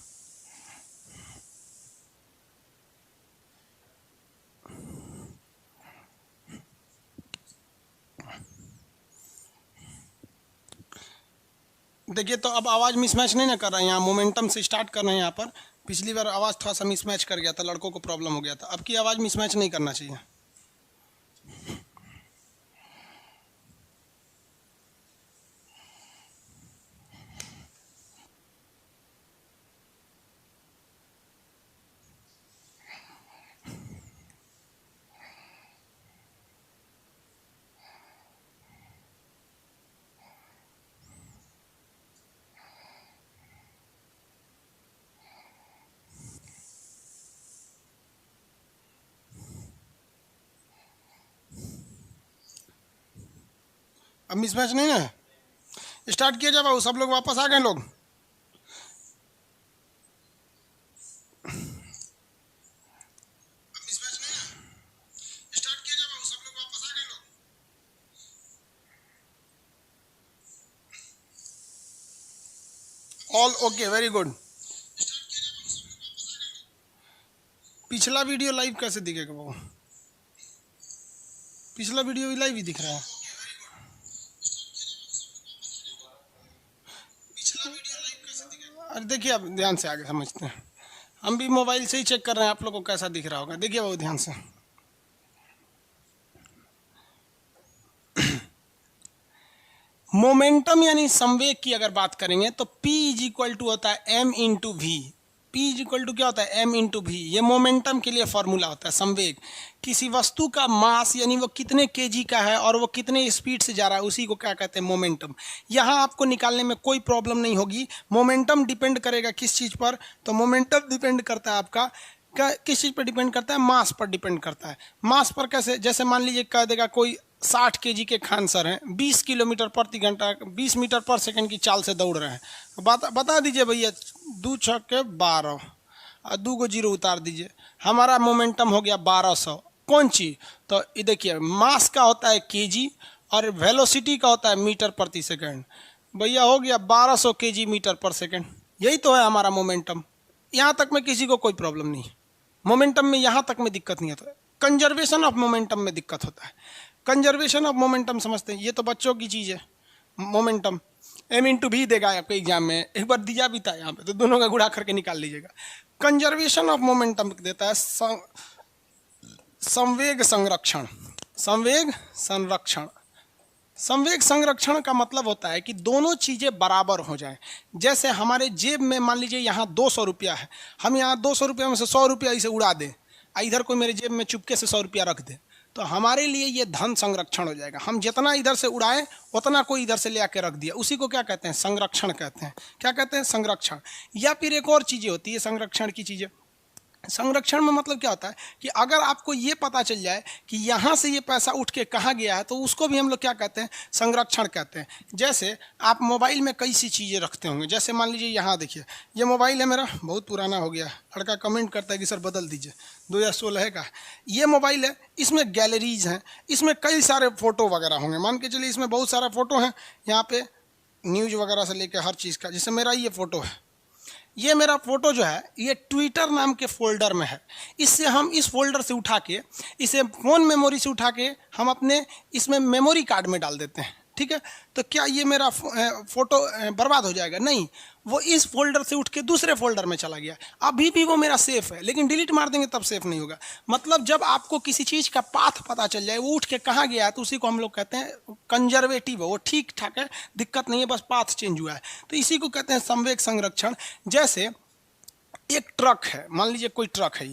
देखिए, तो अब आवाज़ मिसमैच नहीं ना कर रहा है। यहाँ मोमेंटम से स्टार्ट कर रहे हैं। यहाँ पर पिछली बार आवाज़ थोड़ा सा मिसमैच कर गया था, लड़कों को प्रॉब्लम हो गया था। अब की आवाज़ मिसमैच नहीं करना चाहिए। अब मिसमैच नहीं है, स्टार्ट किया जाए बाबू। सब लोग वापस आ गए लोग। All okay, very good. पिछला वीडियो लाइव कैसे दिखेगा बाबू? पिछला वीडियो भी लाइव ही दिख रहा है। अरे देखिए, अब ध्यान से आगे समझते हैं। हम भी मोबाइल से ही चेक कर रहे हैं, आप लोगों को कैसा दिख रहा होगा। देखिए बहुत ध्यान से, मोमेंटम यानी संवेग की अगर बात करेंगे तो P इज इक्वल टू होता है m into v. P is equal to क्या होता है, m इंटू वी। ये मोमेंटम के लिए फॉर्मूला होता है। संवेग किसी वस्तु का मास यानी वो कितने केजी का है और वो कितने स्पीड से जा रहा है, उसी को क्या कहते हैं, मोमेंटम। यहाँ आपको निकालने में कोई प्रॉब्लम नहीं होगी। मोमेंटम डिपेंड करेगा किस चीज़ पर, तो मोमेंटम डिपेंड करता है आपका किस चीज़ पर डिपेंड करता है, मास पर डिपेंड करता है। मास पर कैसे, जैसे मान लीजिए कह देगा कोई 60 केजी के खान सर हैं, 20 किलोमीटर प्रति घंटा 20 मीटर पर सेकंड की चाल से दौड़ रहे हैं। बता दीजिए भैया, 2 छक्के 12 और 2 को जीरो उतार दीजिए, हमारा मोमेंटम हो गया 1200। कौन चीज़, तो ये देखिए मास का होता है केजी और वेलोसिटी का होता है मीटर प्रति सेकंड। भैया हो गया 1200 केजी मीटर पर सेकंड। यही तो है हमारा मोमेंटम। यहाँ तक में किसी को कोई प्रॉब्लम नहीं है। मोमेंटम में यहाँ तक में दिक्कत नहीं होता है। कंजर्वेशन ऑफ मोमेंटम में दिक्कत होता है। कंजर्वेशन ऑफ मोमेंटम समझते हैं, ये तो बच्चों की चीज़ है। मोमेंटम m इंटू भी देगा आपके एग्जाम में, एक बार दिया भी था यहाँ पे, तो दोनों का गुणा करके निकाल लीजिएगा। कंजर्वेशन ऑफ मोमेंटम देता है संवेग संरक्षण। संवेग संरक्षण, संवेग संरक्षण का मतलब होता है कि दोनों चीज़ें बराबर हो जाएं। जैसे हमारे जेब में मान लीजिए यहाँ 200 रुपया है, हम यहाँ 200 रुपया में से 100 रुपया इसे उड़ा दें, इधर कोई मेरे जेब में चुपके से 100 रुपया रख दे, तो हमारे लिए ये धन संरक्षण हो जाएगा। हम जितना इधर से उड़ाएं उतना कोई इधर से ले आके रख दिया, उसी को क्या कहते हैं, संरक्षण कहते हैं। क्या कहते हैं, संरक्षण। या फिर एक और चीज़ें होती है संरक्षण की चीज़ें। संरक्षण में मतलब क्या होता है कि अगर आपको ये पता चल जाए कि यहाँ से ये पैसा उठ के कहाँ गया है, तो उसको भी हम लोग क्या कहते हैं, संरक्षण कहते हैं। जैसे आप मोबाइल में कई सी चीज़ें रखते होंगे, जैसे मान लीजिए यहाँ देखिए, ये मोबाइल है मेरा, बहुत पुराना हो गया, लड़का कमेंट करता है कि सर बदल दीजिए, 2016 का ये मोबाइल है। इसमें गैलरीज हैं, इसमें कई सारे फ़ोटो वगैरह होंगे, मान के चलिए इसमें बहुत सारा फ़ोटो है, यहाँ पे न्यूज़ वगैरह से लेकर हर चीज़ का। जैसे मेरा ये फ़ोटो है, ये मेरा फ़ोटो जो है ये ट्विटर नाम के फोल्डर में है। इससे हम इस फोल्डर से उठा के इसे फ़ोन मेमोरी से उठा के हम अपने इसमें मेमोरी कार्ड में डाल देते हैं, ठीक है। तो क्या ये मेरा फ़ोटो बर्बाद हो जाएगा? नहीं, वो इस फोल्डर से उठ के दूसरे फोल्डर में चला गया, अभी भी वो मेरा सेफ़ है, लेकिन डिलीट मार देंगे तब सेफ़ नहीं होगा। मतलब जब आपको किसी चीज़ का पाथ पता चल जाए, वो उठ के कहाँ गया है, तो उसी को हम लोग कहते हैं कंजर्वेटिव है, वो ठीक ठाक है, दिक्कत नहीं है, बस पाथ चेंज हुआ है, तो इसी को कहते हैं संवेग संरक्षण। जैसे एक ट्रक है, मान लीजिए कोई ट्रक है,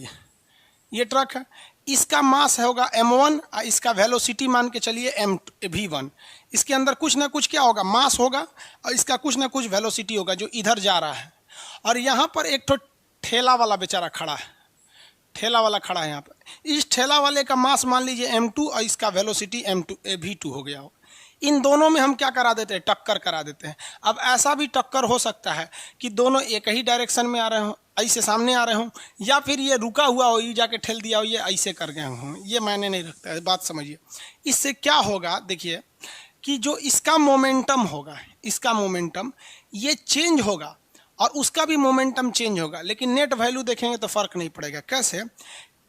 ये ट्रक है, इसका मास होगा m1 और इसका वेलोसिटी मान के चलिए v1। इसके अंदर कुछ ना कुछ क्या होगा, मास होगा, और इसका कुछ ना कुछ वेलोसिटी होगा जो इधर जा रहा है। और यहाँ पर एक तो ठेला वाला बेचारा खड़ा है, ठेला वाला खड़ा है यहाँ पर। इस ठेला वाले का मास मान लीजिए m2 और इसका वेलोसिटी v2 हो गया हो। इन दोनों में हम क्या करा देते हैं, टक्कर करा देते हैं। अब ऐसा भी टक्कर हो सकता है कि दोनों एक ही डायरेक्शन में आ रहे हों, ऐसे सामने आ रहे हों, या फिर ये रुका हुआ हो, ये जाके ठेल दिया हो, ये ऐसे कर गए हों, ये मायने नहीं रखता है, बात समझिए। इससे क्या होगा, देखिए कि जो इसका मोमेंटम होगा, इसका मोमेंटम ये चेंज होगा और उसका भी मोमेंटम चेंज होगा, लेकिन नेट वैल्यू देखेंगे तो फ़र्क नहीं पड़ेगा। कैसे,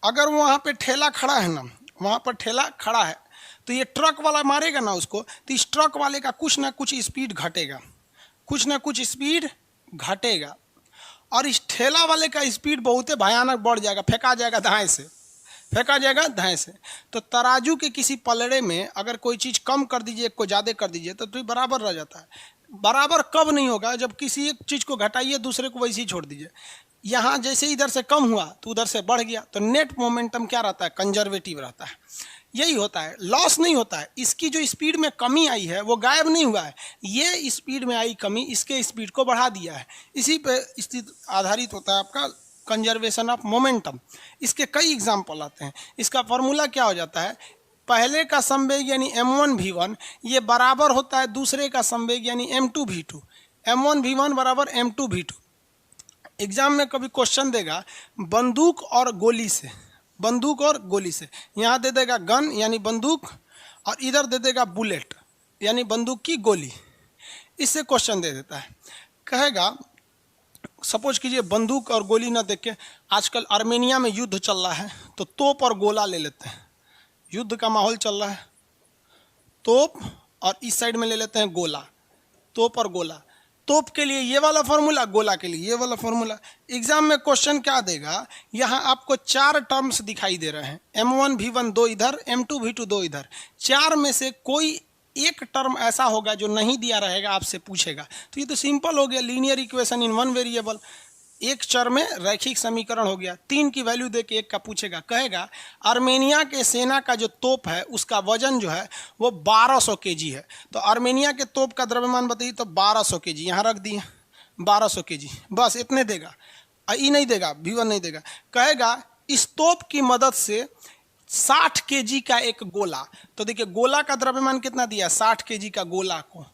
अगर वहाँ पे ठेला खड़ा है ना, वहाँ पर ठेला खड़ा है, तो ये ट्रक वाला मारेगा ना उसको, तो इस ट्रक वाले का कुछ ना कुछ स्पीड घटेगा, कुछ ना कुछ स्पीड घटेगा, और इस ठेला वाले का स्पीड बहुत भयानक बढ़ जाएगा, फेंका जाएगा दाएं से, फेंका जाएगा दाएं से। तो तराजू के किसी पलड़े में अगर कोई चीज़ कम कर दीजिए, को ज़्यादा कर दीजिए, तो बराबर रह जाता है। बराबर कब नहीं होगा, जब किसी एक चीज़ को घटाइए, दूसरे को वैसे ही छोड़ दीजिए। यहाँ जैसे इधर से कम हुआ तो उधर से बढ़ गया, तो नेट मोमेंटम क्या रहता है, कंजर्वेटिव रहता है। यही होता है, लॉस नहीं होता है। इसकी जो स्पीड में कमी आई है वो गायब नहीं हुआ है, ये स्पीड में आई कमी इसके स्पीड को बढ़ा दिया है। इसी पे स्थित आधारित होता है आपका कंजर्वेशन ऑफ मोमेंटम। इसके कई एग्जाम्पल आते हैं। इसका फॉर्मूला क्या हो जाता है, पहले का संवेग यानी m1 v1 ये बराबर होता है दूसरे का संवेग यानी m2 v2। m1 v1 बराबर m2 v2। एग्जाम में कभी क्वेश्चन देगा बंदूक और गोली से, बंदूक और गोली से, यहाँ दे देगा गन यानी बंदूक, और इधर दे देगा बुलेट यानी बंदूक की गोली। इससे क्वेश्चन दे देता है, कहेगा सपोज कीजिए बंदूक और गोली ना देख के, आजकल आर्मेनिया में युद्ध चल रहा है, तो तोप और गोला ले लेते हैं, युद्ध का माहौल चल रहा है, तोप और इस साइड में ले लेते हैं गोला, तोप और गोला। तोप के लिए ये वाला फॉर्मूला, गोला के लिए ये वाला फॉर्मूला। एग्जाम में क्वेश्चन क्या देगा, यहाँ आपको 4 टर्म्स दिखाई दे रहे हैं, m1 v1 दो इधर, m2 v2 दो इधर। 4 में से कोई एक टर्म ऐसा होगा जो नहीं दिया रहेगा, आपसे पूछेगा। तो ये तो सिंपल हो गया, linear equation in one variable, एक चर में रैखिक समीकरण हो गया। 3 की वैल्यू दे के 1 का पूछेगा, कहेगा आर्मेनिया के सेना का जो तोप है उसका वजन जो है वो 1200 केजी है। तो आर्मेनिया के तोप का द्रव्यमान बताइए, तो 1200 केजी यहाँ रख दिए, 1200 केजी, बस इतने देगा। ई नहीं देगा, v1 नहीं देगा। कहेगा इस तोप की मदद से 60 केजी का एक गोला, तो देखिए गोला का द्रव्यमान कितना दिया, 60 केजी का गोला को,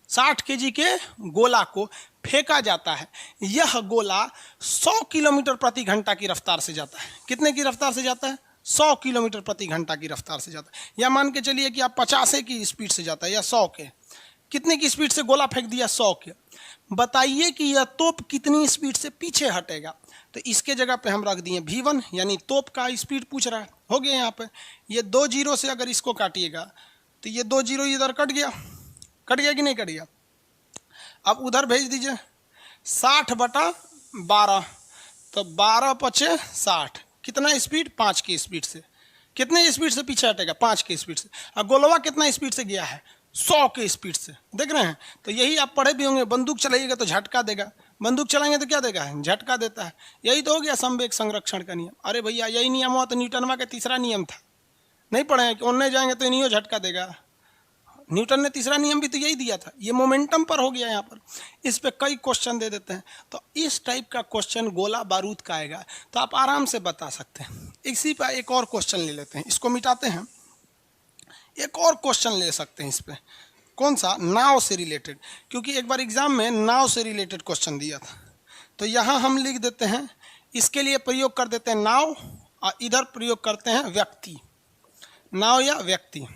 60 केजी के गोला को फेंका जाता है। यह गोला 100 किलोमीटर प्रति घंटा की रफ्तार से जाता है। कितने की रफ्तार से जाता है, 100 किलोमीटर प्रति घंटा की रफ्तार से जाता है। या मान के चलिए कि आप 50 की स्पीड से जाता है, या 100 के, कितने की स्पीड से गोला फेंक दिया, 100 के। बताइए कि यह तोप कितनी स्पीड से पीछे हटेगा। तो इसके जगह पे हम रख दिए v1, यानी तोप का स्पीड पूछ रहा है। हो गया यहाँ पे, ये 2 जीरो से अगर इसको काटिएगा तो ये 2 जीरो इधर कट गया, कट गया कि नहीं कट गया। अब उधर भेज दीजिए, 60/12, तो 12 पचे 60, कितना स्पीड, 5 की स्पीड से। कितने स्पीड से पीछे हटेगा, 5 की स्पीड से। और गोलवा कितना स्पीड से गया है, 100 के स्पीड से। देख रहे हैं, तो यही आप पढ़े भी होंगे, बंदूक चलाइएगा तो झटका देगा, बंदूक चलाएंगे तो क्या देगा, झटका देता है। यही तो हो गया संवेग संरक्षण का नियम। अरे भैया यही नियम हुआ तो न्यूटनवा का तीसरा नियम था, नहीं पढ़े हैं कि उनने जाएंगे तो इन्हीं झटका देगा। न्यूटन ने तीसरा नियम भी तो यही दिया था। ये मोमेंटम पर हो गया यहाँ पर। इस पे कई क्वेश्चन दे देते हैं, तो इस टाइप का क्वेश्चन गोला बारूद का आएगा तो आप आराम से बता सकते हैं। इसी पर एक और क्वेश्चन ले लेते हैं, इसको मिटाते हैं, एक और क्वेश्चन ले सकते हैं इस पर। कौन सा, नाव से रिलेटेड, क्योंकि एक बार एग्जाम में नाव से रिलेटेड क्वेश्चन दिया था। तो यहाँ हम लिख देते हैं, इसके लिए प्रयोग कर देते हैं नाव, और इधर प्रयोग करते हैं व्यक्ति, नाव या व्यक्ति।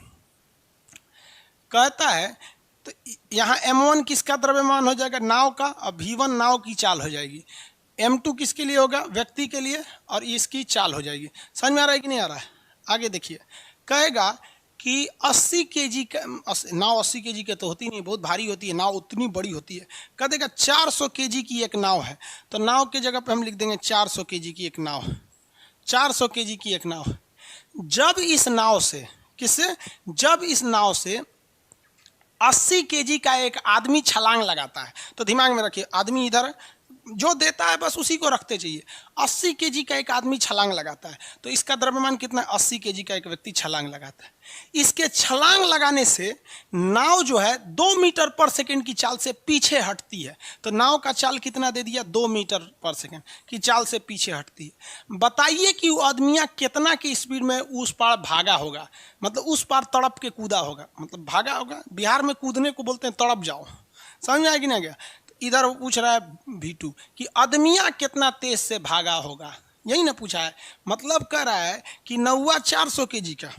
कहता है तो यहाँ m1 किसका द्रव्यमान हो जाएगा, नाव का, और v1 नाव की चाल हो जाएगी। m2 किसके लिए होगा, व्यक्ति के लिए, और इसकी चाल हो जाएगी। समझ में आ रहा है कि नहीं आ रहा है। आगे देखिए, कहेगा कि 80 केजी का नाव, 80 केजी की तो होती नहीं, बहुत भारी होती है नाव, उतनी बड़ी होती है। कह देगा 400 केजी की एक नाव है, तो नाव के जगह पे हम लिख देंगे 400 केजी की एक नाव, 400 केजी की एक नाव। जब इस नाव से, किससे, जब इस नाव से 80 केजी का एक आदमी छलांग लगाता है, तो दिमाग में रखिए, आदमी इधर जो देता है बस उसी को रखते चाहिए। 80 केजी का एक आदमी छलांग लगाता है, तो इसका द्रव्यमान कितना, 80 केजी का एक व्यक्ति छलांग लगाता है। इसके छलांग लगाने से नाव जो है 2 मीटर पर सेकंड की चाल से पीछे हटती है। तो नाव का चाल कितना दे दिया, 2 मीटर पर सेकंड की चाल से पीछे हटती है। बताइए कि वो आदमिया कितना की स्पीड में उस पार भागा होगा, मतलब उस पार तड़प के कूदा होगा, मतलब भागा होगा। बिहार में कूदने को बोलते हैं तड़प जाओ। समझ में आया कि नहीं गया। इधर वो पूछ रहा है v2 कि आदमिया कितना तेज से भागा होगा, यही ना पूछा है। मतलब कह रहा है कि नौवा 400 केजी का,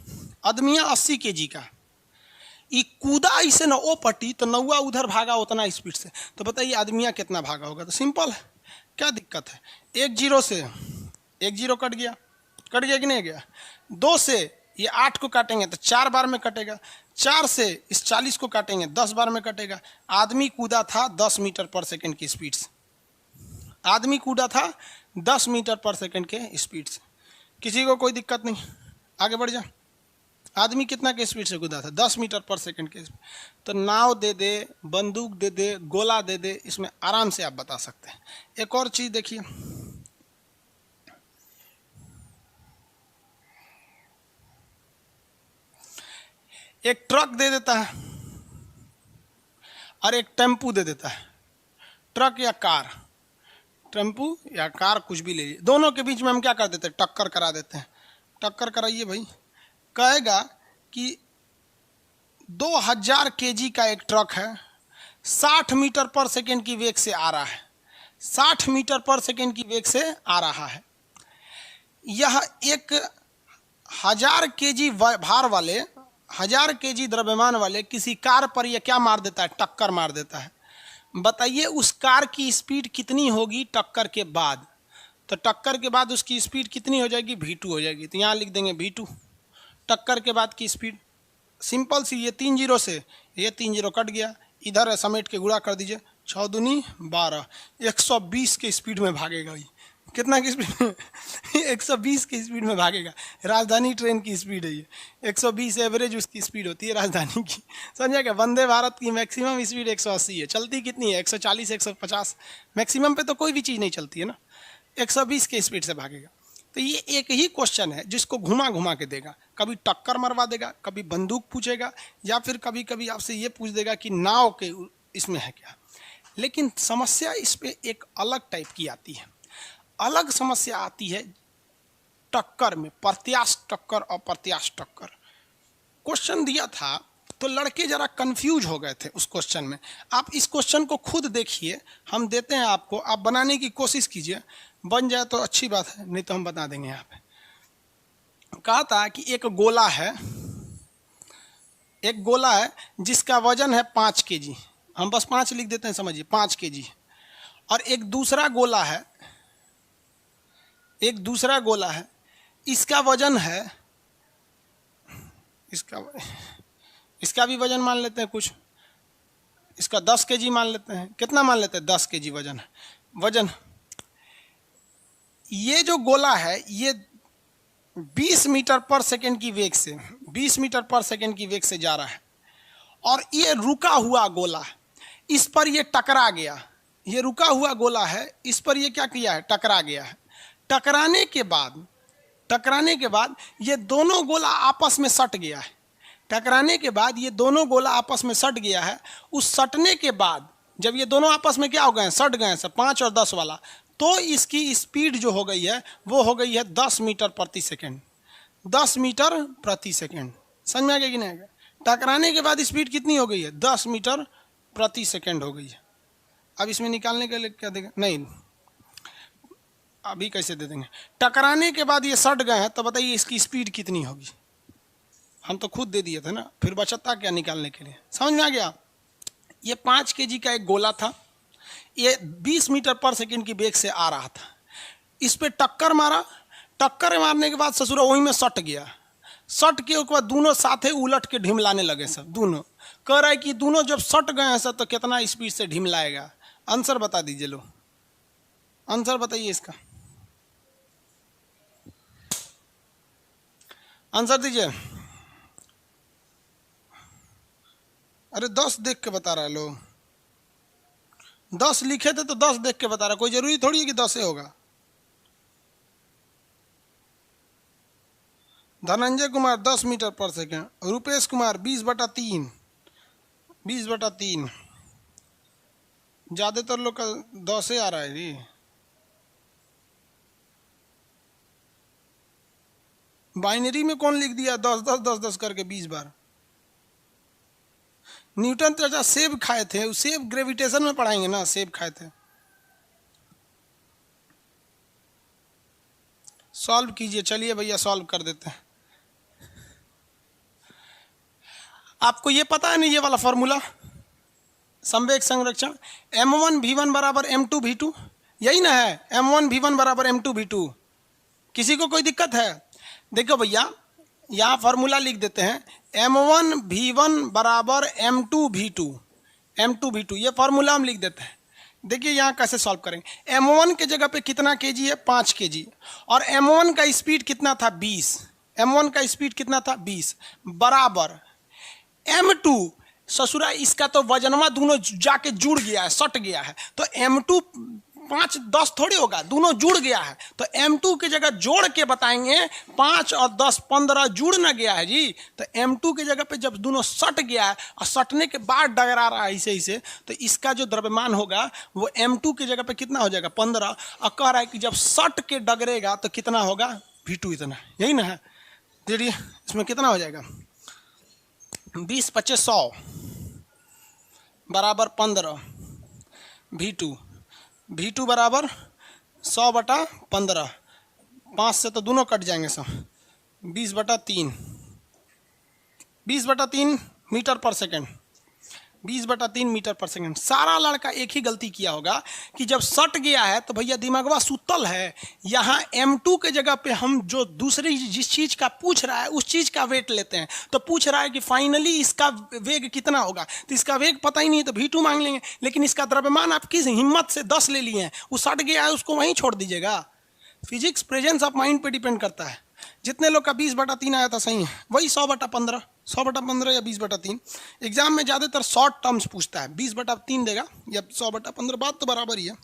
आदमिया 80 केजी का, ये कूदा इसे ना ओ पट्टी, तो नौवा उधर भागा उतना स्पीड से। तो बताइए आदमिया कितना भागा होगा। तो सिंपल है, क्या दिक्कत है। 1 जीरो से 1 जीरो कट गया, कट गया कि नहीं गया। 2 से ये 8 को काटेंगे तो 4 बार में कटेगा। 4 से इस 40 को काटेंगे 10 बार में कटेगा। आदमी कूदा था 10 मीटर पर सेकंड की स्पीड से, आदमी कूदा था 10 मीटर पर सेकंड के स्पीड से। किसी को कोई दिक्कत नहीं, आगे बढ़ जा। आदमी कितना के स्पीड से कूदा था, 10 मीटर पर सेकंड के। तो नाव दे दे, बंदूक दे दे, गोला दे दे, इसमें आराम से आप बता सकते हैं। एक और चीज देखिए, एक ट्रक दे देता है और एक टेम्पू दे देता है। ट्रक या कार, टेम्पू या कार कुछ भी ले लीजिए, दोनों के बीच में हम क्या कर देते हैं, टक्कर करा देते हैं। टक्कर कराइए भाई। कहेगा कि 2000 केजी का एक ट्रक है, 60 मीटर पर सेकंड की वेग से आ रहा है, 60 मीटर पर सेकंड की वेग से आ रहा है। यह 1000 केजी भार वाले, 1000 केजी द्रव्यमान वाले किसी कार पर यह क्या मार देता है, टक्कर मार देता है। बताइए उस कार की स्पीड कितनी होगी टक्कर के बाद। तो टक्कर के बाद उसकी स्पीड कितनी हो जाएगी, v2 हो जाएगी। तो यहाँ लिख देंगे v2, टक्कर के बाद की स्पीड। सिंपल सी, ये 3 जीरो से ये 3 जीरो कट गया, इधर समेट के गुणा कर दीजिए, 6 दूनी 12, 120 के स्पीड में भागेगा ये। कितना की स्पीड में? 120 की स्पीड में भागेगा। राजधानी ट्रेन की स्पीड है ये। 120 एवरेज उसकी स्पीड होती है राजधानी की, समझा क्या? वंदे भारत की मैक्सिमम स्पीड 180 है। चलती कितनी है? 140, 150। मैक्सिमम पे तो कोई भी चीज़ नहीं चलती है ना। 120 के स्पीड से भागेगा। तो ये एक ही क्वेश्चन है जिसको घुमा घुमा के देगा। कभी टक्कर मरवा देगा, कभी बंदूक पूछेगा, या फिर कभी कभी आपसे ये पूछ देगा कि नाव के इसमें है क्या। लेकिन समस्या इस पे एक अलग टाइप की आती है। अलग समस्या आती है टक्कर में, प्रत्याश टक्कर और प्रत्याश टक्कर। क्वेश्चन दिया था तो लड़के जरा कंफ्यूज हो गए थे उस क्वेश्चन में। आप इस क्वेश्चन को खुद देखिए, हम देते हैं आपको, आप बनाने की कोशिश कीजिए। बन जाए तो अच्छी बात है, नहीं तो हम बता देंगे। यहाँ पे कहा था कि एक गोला है जिसका वजन है 5 kg। हम बस 5 लिख देते हैं, समझिए 5 kg। और एक दूसरा गोला है, इसका वजन है, इसका भी वजन मान लेते हैं कुछ, इसका 10 kg मान लेते हैं। कितना मान लेते हैं? 10 kg वजन। ये जो गोला है ये 20 मीटर पर सेकेंड की वेग से 20 मीटर पर सेकेंड की वेग से जा रहा है। और ये रुका हुआ गोला, इस पर ये टकरा गया। ये रुका हुआ गोला है, इस पर ये क्या किया है? टकरा गया है। टकराने के बाद ये दोनों गोला आपस में सट गया है। टकराने के बाद ये दोनों गोला आपस में सट गया है। उस सटने के बाद जब ये दोनों आपस में क्या हो गए हैं? सट गए हैं सब, 5 और 10 वाला। तो इसकी स्पीड जो हो गई है वो हो गई है 10 मीटर प्रति सेकेंड। 10 मीटर प्रति सेकेंड, समझ में आ गया कि नहीं? टकराने के बाद स्पीड कितनी हो गई है? 10 मीटर प्रति सेकेंड हो गई है। अब इसमें निकालने के लिए क्या देंगे? नहीं, अभी कैसे दे देंगे? टकराने के बाद ये सट गए हैं, तो बताइए इसकी स्पीड कितनी होगी? हम तो खुद दे दिए थे ना, फिर बचता क्या निकालने के लिए? समझ में आ गया? ये 5 kg का एक गोला था, ये 20 मीटर पर सेकेंड की वेग से आ रहा था। इस पे टक्कर मारने के बाद ससुरा वहीं में सट गया। सट के बाद दोनों साथे उलट के ढिमलाने लगे सब। दोनों कह रहा है कि दोनों जब सट गए हैं सब तो कितना स्पीड से ढिमलाएगा? आंसर बता दीजिए। लो आंसर बताइए इसका, आंसर दीजिए। अरे 10 देख के बता रहा है लोग। 10 लिखे थे तो 10 देख के बता रहा। कोई जरूरी थोड़ी है कि 10 ही होगा। धनंजय कुमार 10 मीटर पर सेकेंड। रुपेश कुमार 20/3। 20/3। ज्यादातर लोग का 10 ही आ रहा है जी। बाइनरी में कौन लिख दिया 10 10 10 10 करके 20 बार? न्यूटन चाचा सेब खाए थे, उस सेब ग्रेविटेशन में पढ़ाएंगे ना, सेब खाए थे। सॉल्व कीजिए, चलिए भैया सॉल्व कर देते हैं। आपको ये पता है ना ये वाला फॉर्मूला, संवेग संरक्षण, m1v1 बराबर m2v2, यही ना है? m1v1 बराबर m2v2। किसी को कोई दिक्कत है? देखो भैया यहाँ फार्मूला लिख देते हैं, m1v1 बराबर m2v2। ये फार्मूला हम लिख देते हैं। देखिए यहाँ कैसे सॉल्व करेंगे। m1 के जगह पे कितना kg है? 5 kg। और m1 का स्पीड कितना था? 20। m1 का स्पीड कितना था? 20 बराबर m2। ससुरा इसका तो वजनवा दोनों जाके जुड़ गया है, सट गया है। तो m2 5 10 थोड़ी होगा, दोनों जुड़ गया है। तो m2 की जगह जोड़ के बताएंगे, 5 और 10 15 जुड़ ना गया है जी। तो m2 की जगह पे जब दोनों सट गया है और सटने के बाद डगरा रहा है ऐसे, तो इसका जो द्रव्यमान होगा वो m2 की जगह पे कितना हो जाएगा? 15। और कह रहा है कि जब सट के डगरेगा तो कितना होगा? v2 इतना, यही ना है? देखिए इसमें कितना हो जाएगा? 20 25 100 बराबर 15 v2 बराबर 100/15। 5 से तो दोनों कट जाएंगे सब। 20/3 मीटर पर सेकेंड। 20/3 मीटर पर सेकंड। सारा लड़का एक ही गलती किया होगा कि जब सट गया है तो भैया दिमागवा सुतल है, यहाँ m2 के जगह पे हम जो दूसरी जिस चीज का पूछ रहा है उस चीज का वेट लेते हैं। तो पूछ रहा है कि फाइनली इसका वेग कितना होगा, तो इसका वेग पता ही नहीं तो v2 मांग लेंगे, लेकिन इसका द्रव्यमान आप किस हिम्मत से 10 ले लिए हैं, वो सट गया है उसको वहीं छोड़ दीजिएगा। फिजिक्स प्रेजेंस ऑफ माइंड पे डिपेंड करता है। जितने लोग का 20/3 आया था सही है, वही 100/15, 100/15 या 20/3। एग्जाम में ज़्यादातर शॉर्ट टर्म्स पूछता है, 20/3 देगा या 100/15, बात तो बराबर ही है।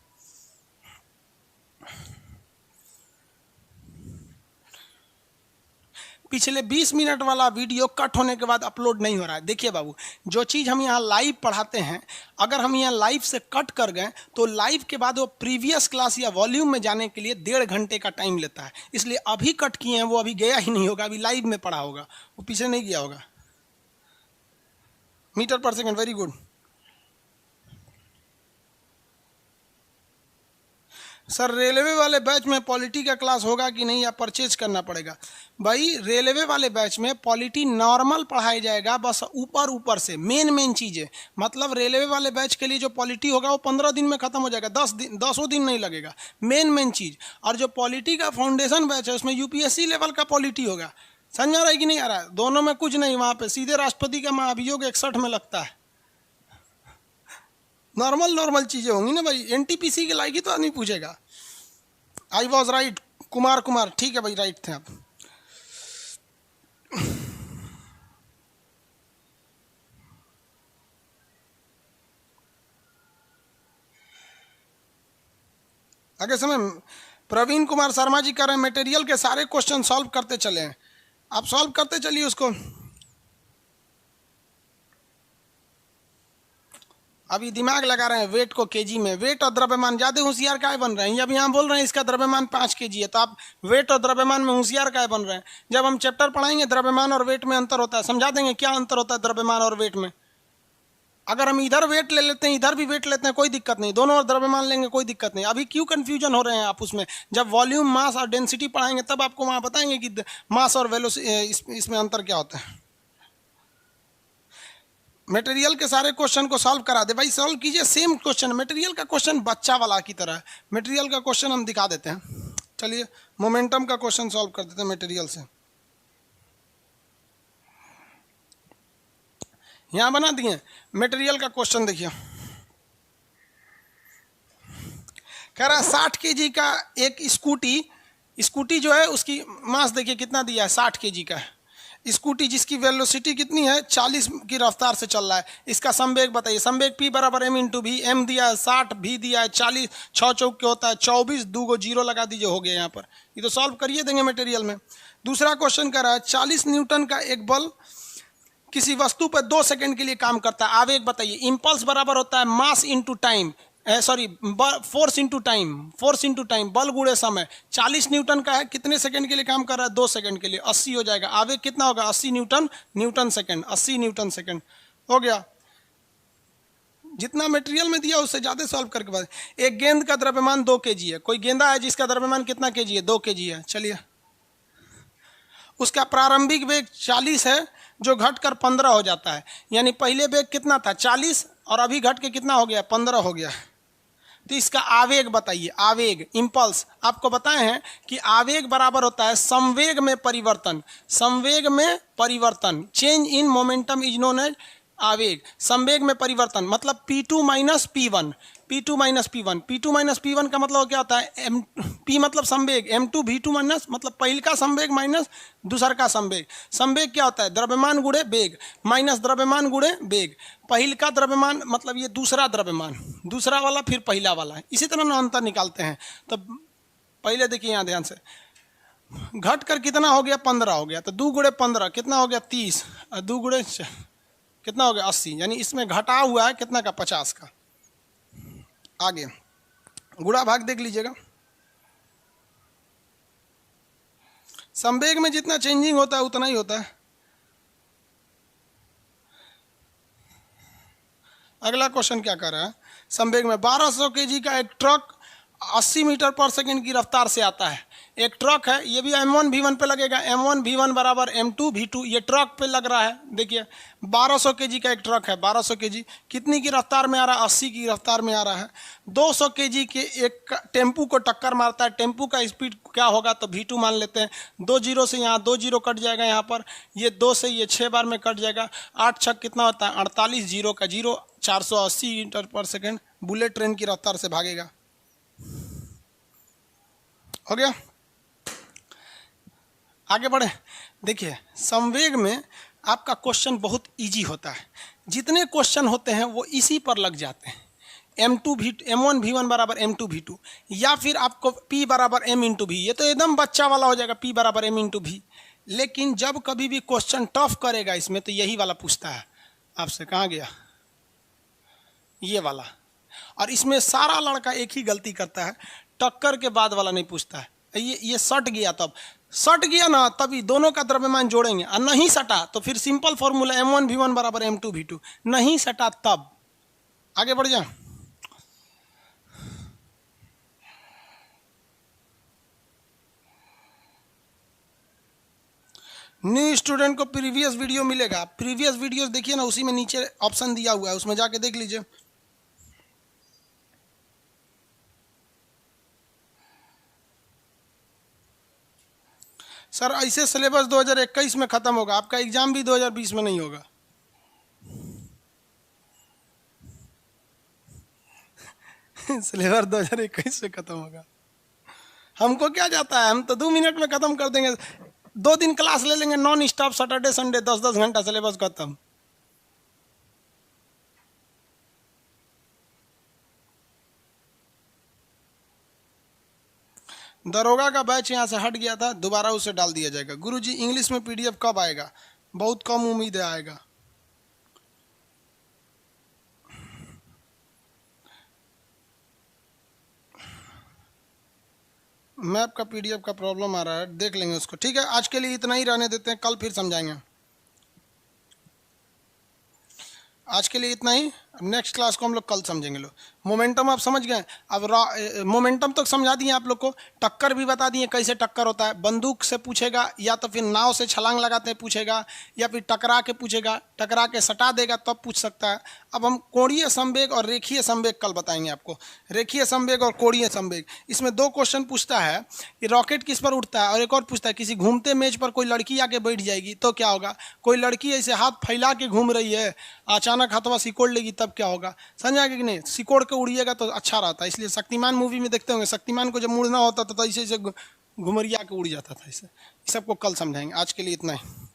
पिछले 20 मिनट वाला वीडियो कट होने के बाद अपलोड नहीं हो रहा है। देखिए बाबू, जो चीज़ हम यहाँ लाइव पढ़ाते हैं, अगर हम यहाँ लाइव से कट कर गए तो लाइव के बाद वो प्रीवियस क्लास या वॉल्यूम में जाने के लिए 1.5 घंटे का टाइम लेता है। इसलिए अभी कट किए हैं वो अभी गया ही नहीं होगा, अभी लाइव में पढ़ा होगा, वो पीछे नहीं गया होगा। मीटर पर second, very good sir. Railway वाले बैच में पॉलिटी का क्लास होगा कि नहीं या परचेज करना पड़ेगा? भाई रेलवे वाले बैच में पॉलिटी नॉर्मल पढ़ाया जाएगा, बस ऊपर ऊपर से मेन चीज़ें। मतलब रेलवे वाले बैच के लिए जो पॉलिटी होगा वो 15 दिन में ख़त्म हो जाएगा, 10 दिन नहीं लगेगा, मेन चीज़। और जो पॉलिटी का फाउंडेशन बैच है उसमें यूपीएससी लेवल का पॉलिटी होगा। समझ आ रहा है कि नहीं आ रहा है? दोनों में कुछ नहीं, वहाँ पे सीधे राष्ट्रपति का महाभियोग 61 में लगता है। नॉर्मल चीज़ें होंगी ना भाई, एनटीपीसी के लायक ही तो आदमी पूछेगा। आई वॉज राइट, कुमार, ठीक है भाई, राइट थे आप। आगे समय प्रवीण कुमार शर्मा जी कर रहे हैं, मटेरियल के सारे क्वेश्चन सॉल्व करते चले हैं, आप सॉल्व करते चलिए उसको। अभी दिमाग लगा रहे हैं वेट को केजी में। वेट और द्रव्यमान ज़्यादा होशियार काय बन रहे हैं? जब यहाँ बोल रहे हैं इसका द्रव्यमान 5 kg है, तो आप वेट और द्रव्यमान में होशियार काय बन रहे हैं? जब हम चैप्टर पढ़ाएंगे द्रव्यमान और वेट में अंतर होता है, समझा देंगे क्या अंतर होता है द्रव्यमान और वेट में। अगर हम इधर वेट ले लेते हैं इधर भी वेट लेते हैं कोई दिक्कत नहीं, दोनों और द्रव्यमान लेंगे कोई दिक्कत नहीं। अभी क्यों कन्फ्यूजन हो रहे हैं आप उसमें? जब वॉल्यूम, मास और डेंसिटी पढ़ाएंगे तब आपको वहाँ बताएंगे कि मास और वेलोसिटी इसमें अंतर क्या होता है। मटेरियल के सारे क्वेश्चन को सॉल्व करा दे भाई, सॉल्व कीजिए। सेम क्वेश्चन, मटेरियल का क्वेश्चन बच्चा वाला की तरह है। मटेरियल का क्वेश्चन हम दिखा देते हैं, चलिए मोमेंटम का क्वेश्चन सॉल्व कर देते हैं मटेरियल से। यहाँ बना दिए मटेरियल का क्वेश्चन, देखिए कह रहा है 60 kg का एक स्कूटी जो है उसकी मास देखिए कितना दिया है, 60 kg का है। स्कूटी जिसकी वेलोसिटी कितनी है, 40 की रफ्तार से चल रहा है। इसका संवेग बताइए। संवेग P बराबर m इंटू भी, m दिया है 60, v दिया है 40, 6 चौक के होता है 24, 2 को 0 लगा दीजिए, हो गया यहाँ पर। ये तो सॉल्व करिए देंगे मटेरियल में। दूसरा क्वेश्चन कर रहा है 40 न्यूटन का एक बल किसी वस्तु पर 2 सेकंड के लिए काम करता है, आवेग बताइए। इम्पल्स बराबर होता है mass into time, force into time, बल गुणे समय। 40 न्यूटन का है, कितने सेकंड के लिए काम कर रहा है? 2 सेकंड के लिए, 80 हो जाएगा। आवेग कितना होगा? 80 न्यूटन सेकंड, 80 न्यूटन सेकंड हो गया। जितना मटेरियल में दिया उससे ज़्यादा सॉल्व करके बाद। एक गेंद का द्रव्यमान 2 kg है, कोई गेंदा है जिसका द्रव्यमान कितना kg है? 2 kg है। चलिए उसका प्रारंभिक वेग 40 है जो घटकर 15 हो जाता है, यानी पहले वेग कितना था? 40 और अभी घट के कितना हो गया? 15 हो गया। तो इसका आवेग बताइए। आवेग, इंपल्स, आपको बताए हैं कि आवेग बराबर होता है संवेग में परिवर्तन। Change in momentum is known as आवेग। संवेग में परिवर्तन मतलब P2 minus P1, P2 minus P1 का मतलब क्या होता है? P मतलब संवेग, M2 V2 माइनस मतलब पहल का संवेग माइनस दूसर का संवेग। संवेग क्या होता है? द्रव्यमान गुणे वेग माइनस द्रव्यमान गुणे वेग। पहल का द्रव्यमान मतलब ये दूसरा द्रव्यमान, दूसरा वाला फिर पहला वाला, इसी तरह ना अंतर निकालते हैं। तो पहले देखिए यहाँ ध्यान से, घट कर कितना हो गया? 15 हो गया। तो 2 गुणे 15 कितना हो गया? 30, और 2 गुणे कितना हो गया? 80, यानी इसमें घटा हुआ है कितना का? 50 का। आगे गुणा भाग देख लीजिएगा। संवेग में जितना चेंजिंग होता है उतना ही होता है। अगला क्वेश्चन क्या कर रहा है? संवेग में 1200 kg का एक ट्रक 80 मीटर पर सेकंड की रफ्तार से आता है। एक ट्रक है, ये भी M1 V1 पे लगेगा, M1 V1 बराबर M2 V2, ये ट्रक पे लग रहा है। देखिए 1200 kg का एक ट्रक है, 1200 kg कितनी की रफ्तार में आ रहा है, 80 की रफ्तार में आ रहा है। 200 kg के एक टेम्पू को टक्कर मारता है, टेम्पू का स्पीड क्या होगा तो V2 मान लेते हैं। 2 जीरो से यहाँ 2 जीरो कट जाएगा, यहाँ पर ये 2 से ये 6 बार में कट जाएगा, 8 छक कितना होता है 48, जीरो का जीरो, 480 मीटर पर सेकेंड बुलेट ट्रेन की रफ्तार से भागेगा। हो गया, आगे बढ़े। देखिए संवेग में आपका क्वेश्चन बहुत इजी होता है, जितने क्वेश्चन होते हैं वो इसी पर लग जाते हैं। M1 V1 बराबर M2 V2, या फिर आपको P बराबर M इंटू V, ये तो एकदम बच्चा वाला हो जाएगा, P बराबर M इंटू V। लेकिन जब कभी भी क्वेश्चन टफ करेगा इसमें तो यही वाला पूछता है आपसे, कहाँ गया ये वाला। और इसमें सारा लड़का एक ही गलती करता है, टक्कर के बाद वाला नहीं पूछता है। ये सट गया, तब सट गया ना तभी दोनों का द्रव्यमान जोड़ेंगे, और नहीं सटा तो फिर सिंपल फॉर्मूला M1 V1 बराबर M2 V2, नहीं सटा तब। आगे बढ़ जा। न्यू स्टूडेंट को प्रीवियस वीडियो मिलेगा, प्रीवियस वीडियोस देखिए ना, उसी में नीचे ऑप्शन दिया हुआ है, उसमें जाके देख लीजिए। सर ऐसे सिलेबस 2021 में खत्म होगा, आपका एग्जाम भी 2020 में नहीं होगा। सिलेबस 2021 में खत्म होगा, हमको क्या जाता है, हम तो 2 मिनट में खत्म कर देंगे। 2 दिन क्लास ले लेंगे नॉन स्टॉप, सैटरडे संडे 10-10 घंटा, सिलेबस खत्म। दरोगा का बैच यहाँ से हट गया था, दोबारा उसे डाल दिया जाएगा। गुरुजी इंग्लिश में PDF कब आएगा? बहुत कम उम्मीद है आएगा। मैप का PDF का प्रॉब्लम आ रहा है, देख लेंगे उसको। ठीक है, आज के लिए इतना ही रहने देते हैं, कल फिर समझाएंगे। आज के लिए इतना ही, नेक्स्ट क्लास को हम लोग कल समझेंगे। लो मोमेंटम आप समझ गए। अब मोमेंटम तक समझा दिए आप लोग को, टक्कर भी बता दिए कैसे टक्कर होता है। बंदूक से पूछेगा, या तो फिर नाव से छलांग लगाते हैं पूछेगा, या फिर टकरा के पूछेगा, टकरा के सटा देगा तब पूछ सकता है। अब हम कोणीय संवेग और रेखीय संवेग कल बताएंगे आपको। रेखीय संवेग और कोणीय संवेग, इसमें 2 क्वेश्चन पूछता है कि रॉकेट किस पर उड़ता है, और एक और पूछता है किसी घूमते मेज पर कोई लड़की आके बैठ जाएगी तो क्या होगा। कोई लड़की ऐसे हाथ फैला के घूम रही है, अचानक हाथवा सिकोड़ लेगी तब क्या होगा। समझ आ गया कि नहीं? सिकोड़ के उड़िएगा तो अच्छा रहता है, इसलिए शक्तिमान मूवी में देखते होंगे, शक्तिमान को जब मुड़ना होता था तो ऐसे ऐसे घुमरिया के उड़ जाता था। इसे सबको कल समझाएंगे। आज के लिए इतना ही।